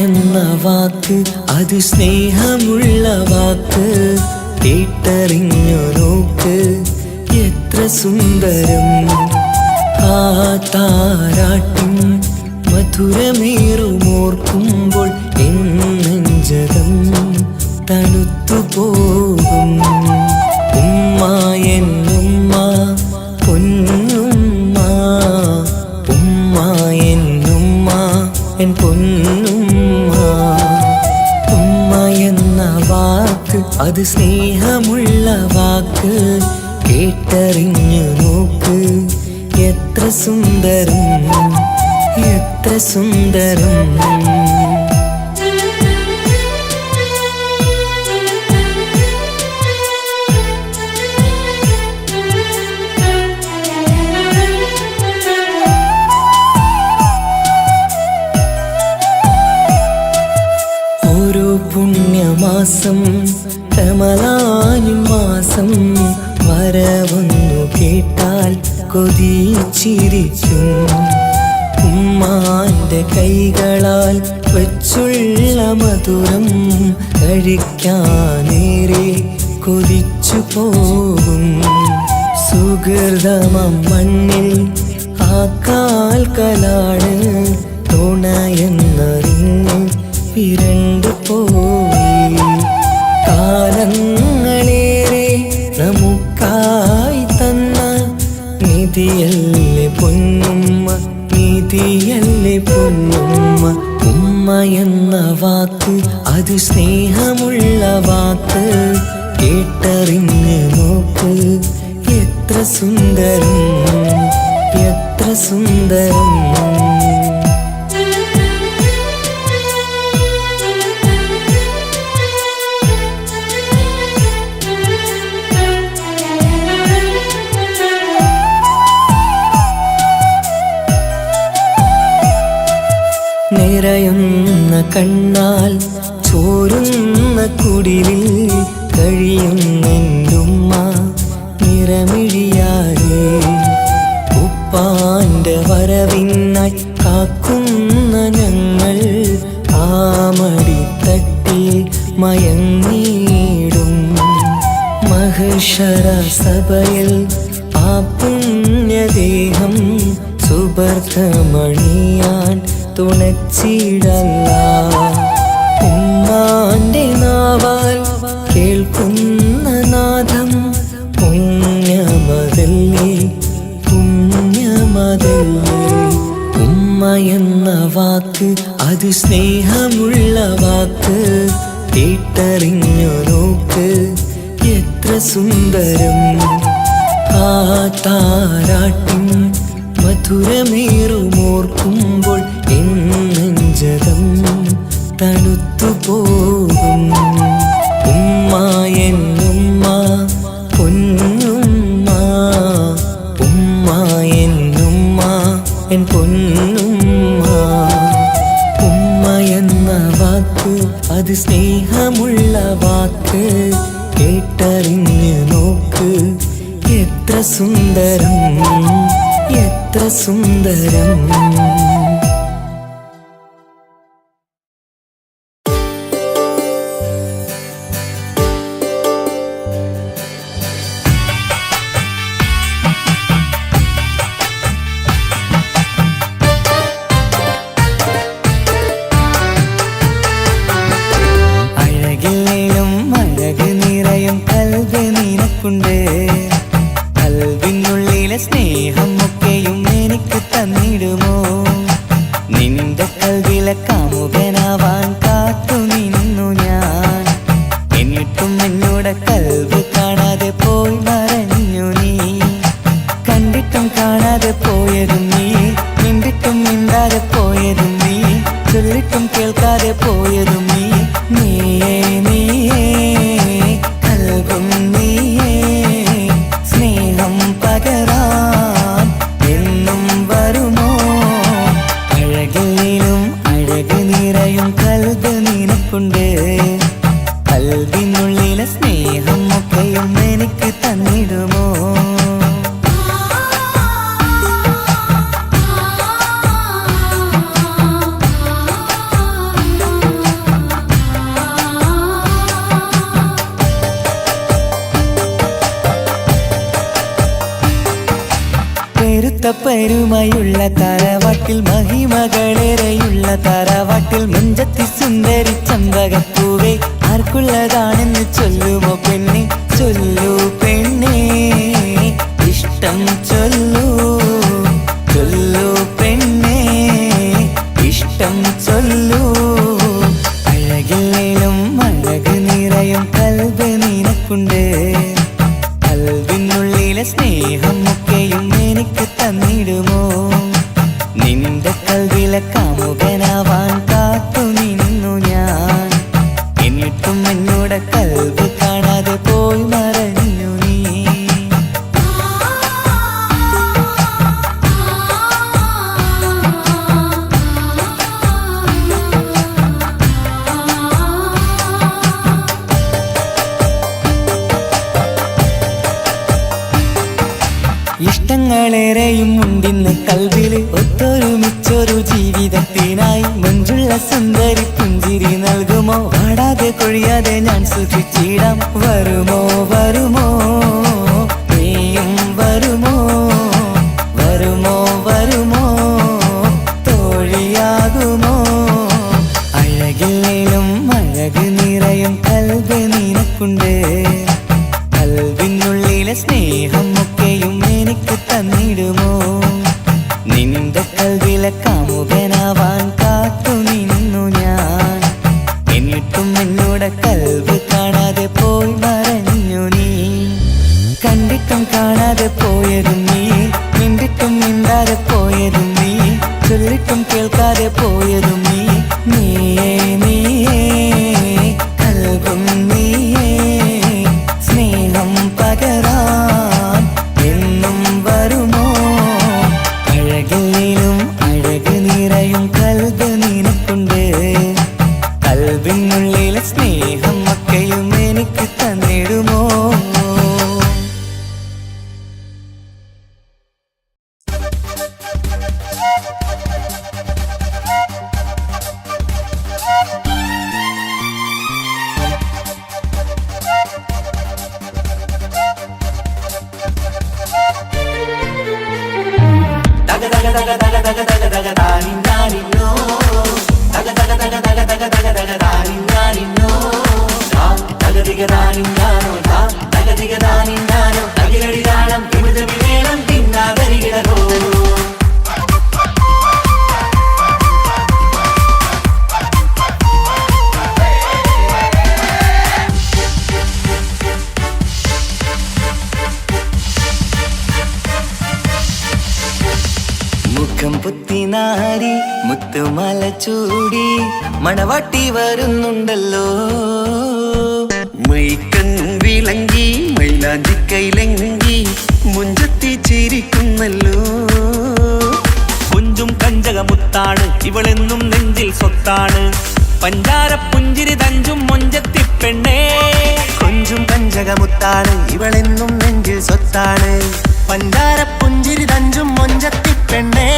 എന്ന വാക്ക് അത് സ്നേഹമുള്ള വാക്ക്, കേട്ടറിഞ്ഞു നോക്ക് എത്ര സുന്ദരം. ആ താരാട്ടിൻ മധുരമേറുമോർക്കുമ്പോൾ എൻ നെഞ്ചകം തണുത്തുപോകും. ഉമ്മ എന്നുമ്മ പൊന്നുമ്മ, ഉമ്മ എന്നുമ്മ എൻ പൊന്നുമ്മ. ഉമ്മ എന്ന വാക്ക് അത് സ്നേഹമുള്ള വാക്ക്, കേട്ടറിഞ്ഞു നോക്ക് എത്ര സുന്ദരം എത്ര സുന്ദരം. ഓരോ പുണ്യമാസം റമളാനിൻ മാസം വരവന്നു കേട്ടാൽ കൊതിച്ചിരിക്കും. ഉമ്മാന്റെ കൈകളാൽ വച്ചുള്ള മധുരം കഴിക്കാനേറെ കൊതിച്ചു പോകും. സുഹൃതമം മണ്ണിൽ ആ കാൽക്കലാണ് തുണയെന്നറിഞ്ഞ് പിരണ്ടു പോയി. കാലങ്ങളേറെ നമുക്കായി തന്ന നിധിയല്ലേ പൊന്നുമ്മ, നിധിയല്ലേ പൊന്നുമ്മ. ഉമ്മ എന്ന വാക്ക് അത് സ്നേഹമുള്ള വാക്ക്, കേട്ടറിഞ്ഞ് നോക്ക് എത്ര സുന്ദരം എത്ര സുന്ദരം. നിറയുന്ന കണ്ണാൽ ചോരുന്ന കുടിലിൽ കഴിയുന്നെന്റുമ്മ നിറമിഴിയാതെ. ഉപ്പാന്റെ വരവിനായി കാക്കുന്ന ഞങ്ങൾ ആ മടിത്തട്ടിൽ മയങ്ങിയിടും. മഹ്ശറ സഭയിൽ ആ പുണ്യദേഹം സുബർക്കമണിയാൻ തുണച്ചിടല്ല. ഉമ്മാന്റെ നാവാൽ കേൾക്കുന്ന നാദം പുണ്യമതല്ലേ പുണ്യമതല്ലേ. ഉമ്മ എന്ന വാക്ക് അത് സ്നേഹമുള്ള വാക്ക്, കേട്ടറിഞ്ഞു നോക്ക് എത്ര സുന്ദരം. ആ താരാട്ടിൻ മധുരമേറുമോർക്കുമ്പോൾ എൻ നെഞ്ചകം തണുത്തുപോകും. ഉമ്മ എന്നുമ്മ പൊന്നുമ്മ, ഉമ്മ എന്നുമ്മ എൻ പൊന്നുമ്മ. ഉമ്മ എന്ന വാക്ക് അത് സ്നേഹമുള്ള വാക്ക്, കേട്ടറിഞ്ഞ് നോക്ക് എത്ര സുന്ദരം എത്ര സുന്ദരം. അഴകിലും അഴക് നിറയും കൽ എന്നോട് കൽബ് കാണാതെ പോയി മറഞ്ഞു നീ കണ്ടിട്ടും കാണാതെ പോയതും നീ മിണ്ടിട്ടും മിണ്ടാതെ പോയതും നീ ചൊല്ലിട്ടും കേൾക്കാതെ പോയതും നീ നീയേ നീയേ കൽബും നീയേ സ്നേഹം പകരാൻ എന്നും വരുമോ അഴകിലും അഴക് നിറയും കൽബ് നിനക്കുണ്ട് കൽബിനുള്ളിലെ സ്നേഹം ഒക്കെയും എനിക്ക് തന്നിടുമോ പെരുമയുള്ള തറവാട്ടിൽ മഹിമകളേറെയുള്ള തറവാട്ടിൽ മുഞ്ചത്തി സുന്ദരി ചന്തകപ്പൂവേ ആർക്കുള്ളതാണെന്ന് ചൊല്ലുമോ പെണ്ണെ ചൊല്ലു പെണ്ണേ ഇഷ്ടം ചൊല്ലു ചൊല്ലു പെണ്ണേ ഇഷ്ടം ചൊല്ലു അഴകിലും അഴക് നിറയും കൽബ് നിനക്കുണ്ട് കൽബിനുള്ളിലെ സ്നേഹം ഒക്കെയും എനിക്ക് തന്നിടുമോ നിന്റെ കൽവിലെ കാമുകനാവാൻ കാത്തു നിന്നു ഞാൻ എന്നിട്ടും എന്നോട് കൽബ് കാണാതെ പോയി മറഞ്ഞു നീ ഇഷ്ടങ്ങളേറെയും ഉണ്ടിന്ന് കൽവില് ഒത്തൊരുമിച്ചൊരു ജീവിതത്തിനായി മഞ്ചുള്ള സുന്ദരി പുഞ്ചിരി നൽകുമോ വാടാതെ കൊഴിയാതെ ഞാൻ സൂക്ഷിച്ചിടാം വരുമോ വരുമോ നീയും വരുമോ വരുമോ വരുമോ തോഴിയാകുമോ അഴകിലും അഴക് നിറയും കൽബ് നിനക്കുണ്ട് കൽബിനുള്ളിലെ സ്നേഹം ഒക്കെയും എനിക്ക് തന്നിടുമോ നിന്റെ കൽവിലെ കാമുകനാവാൻ കാത്തു നിന്നു ഞാൻ എന്നിട്ടും എന്നോട് കൽബ് കാണാതെ പോയി മറഞ്ഞു നീ കണ്ടിട്ടും കാണാതെ പോയതും നീ മിണ്ടിട്ടും മിണ്ടാതെ പോയതും നീ ചൊല്ലിട്ടും കേൾക്കാതെ പോയതും നീ നീയേ നീയേ കൽബും നീയേ സ്നേഹം പകരാൻ എന്നും വരുമോ അഴകിലും അഴക് നിറയും കൽബ് നിനക്കുണ്ട് കൽബിനുള്ളിലെ സ്നേഹം ഒക്കെയും എനിക്ക് തന്നിടുമോ മുഖം പുത്തിനാരി മുത്തുമല ചൂടി മണവാട്ടി വരുന്നുണ്ടല്ലോ മൈക്കണ്ണും വിളങ്ങി മൈലാഞ്ചി കൈലങ്ങി മുഞ്ചത്തി ചിരിക്കുന്നല്ലോ കുഞ്ചും കഞ്ചകമുത്താണ് ഇവളെന്നും നെഞ്ചിൽ സ്വത്താണ് പഞ്ചാര പുഞ്ചിരി തഞ്ചും മൊഞ്ചത്തി പെണ്ണേ കൊഞ്ചും പഞ്ചകമുത്താണ് ഇവളെന്നും നെഞ്ചിൽ സ്വത്താണ് പഞ്ചാര പുഞ്ചിരി തഞ്ചും മൊഞ്ചത്തി പെണ്ണേ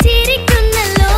ചിരിക്കുന്നല്ലോ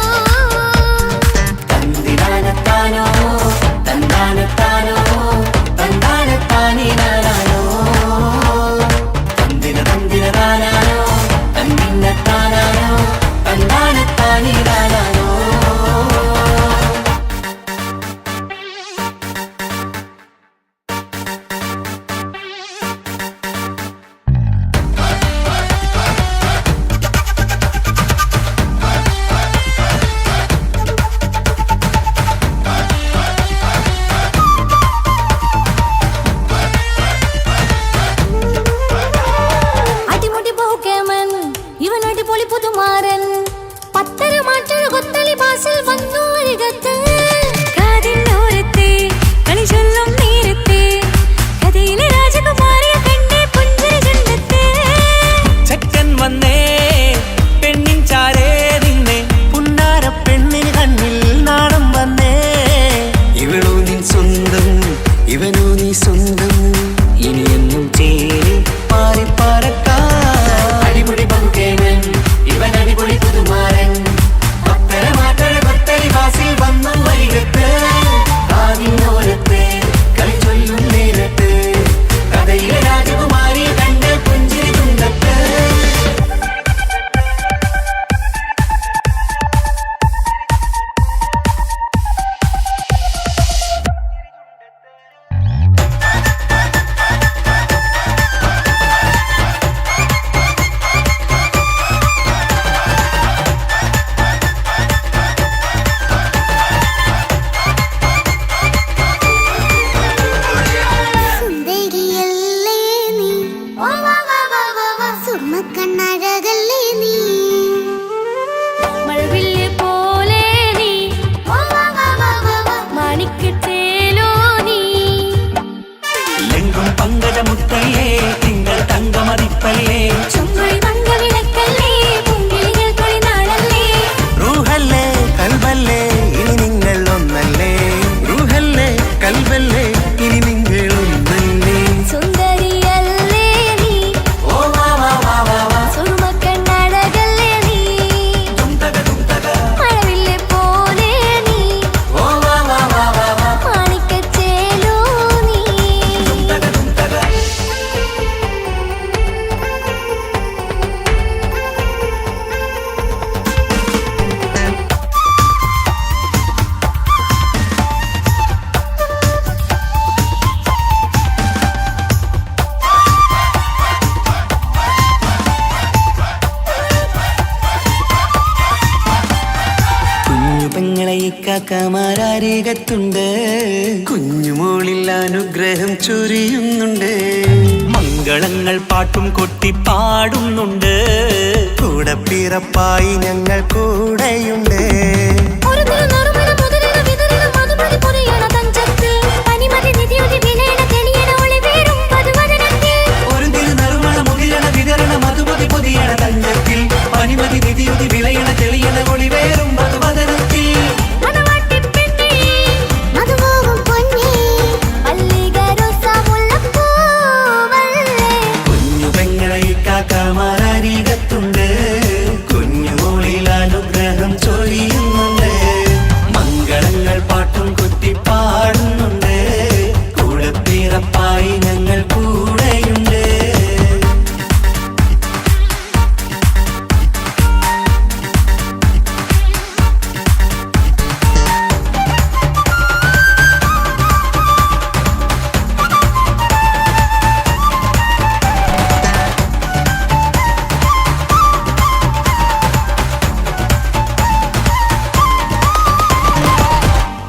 ഇക്കാക്കമാരരികത്തുണ്ട്. കുഞ്ഞുമോളിൽ അനുഗ്രഹം ചൊരിയുന്നുണ്ട്. മംഗളങ്ങൾ പാട്ടും കൊട്ടി പാടുന്നുണ്ട്. കൂടെ പിറപ്പായി ഞങ്ങൾ കൂടെയുണ്ട്. ഒരു തിരുനറുമണ മുതലിട വിതറിട മധുമതി പൊതിയണ തഞ്ചത്തിൽ പനിമതി നിധിയുതി വിലയണ തെളിയണ ഒളിവേറും മധുവദനത്തിൽ. ഒരു തിരുനറുമണ മുകിലണ വിതരണ മധുമതി പൊതിയണ തഞ്ചത്തിൽ പനിമതി നിധിയുതി വിളയണ തെളിയണ ഒളിവേറും മധുവദനത്തിൽ. മണവാട്ടിപ്പെണ്ണേ, മധുമോഹം പൊന്നേ, മല്ലികരോസാമുല്ലപ്പൂവല്ലേ. കുഞ്ഞു പെങ്ങളെ ഇക്കാക്കമാരരികത്തുണ്ട്. കുഞ്ഞുമോളിൽ അനുഗ്രഹം ചൊരിയുന്നുണ്ട്. മംഗളങ്ങൾ പാട്ടും കുത്തി പാടുന്നുണ്ട്. കൂടെ പിറപ്പായി ഞങ്ങൾ കൂടെയുണ്ട്.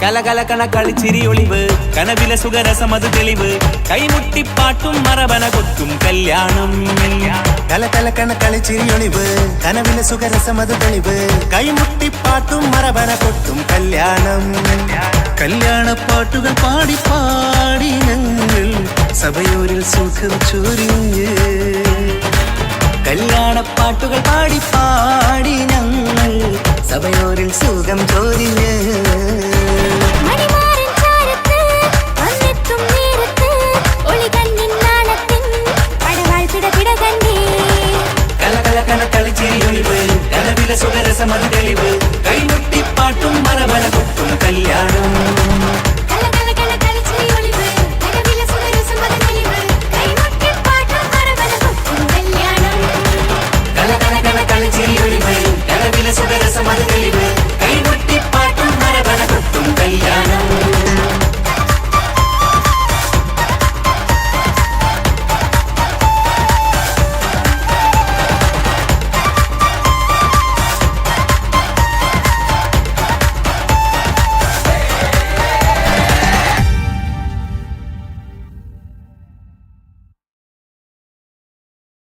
കലകലകണ കളിച്ചിരി ഒളിവ് കനവില സുഖരസമത് തെളിവ് കൈമുട്ടിപ്പാട്ടും മറവന കൊത്തും കല്യാണം. കലകലക്കണ കളിച്ചിരിയൊളിവ് കനവിലെ സുഖരസമത് തെളിവ് കൈമുട്ടിപ്പാട്ടും മറവന കൊട്ടും കല്യാണം. കല്യാണപ്പാട്ടുകൾ പാടി പാടി ഞങ്ങൾ സഭയോരിൽ സുഖം ചൊരിഞ്ഞ്. കല്യാണപ്പാട്ടുകൾ പാടി പാടി ഞങ്ങൾ സഭയോരിൽ സുഖം ചോരിഞ്ഞ്. മണിമാരൻ ചാരത്ത് വന്നെത്തും നേരത്ത് ഒളികണ്ണിൻ നാളത്തിൻ പടവാൾ പിടപിട കണ്ടേ. കലകലകണ കളിച്ചിരി ഒളിവ് കനവില സുഖരസമത് തെളിവ്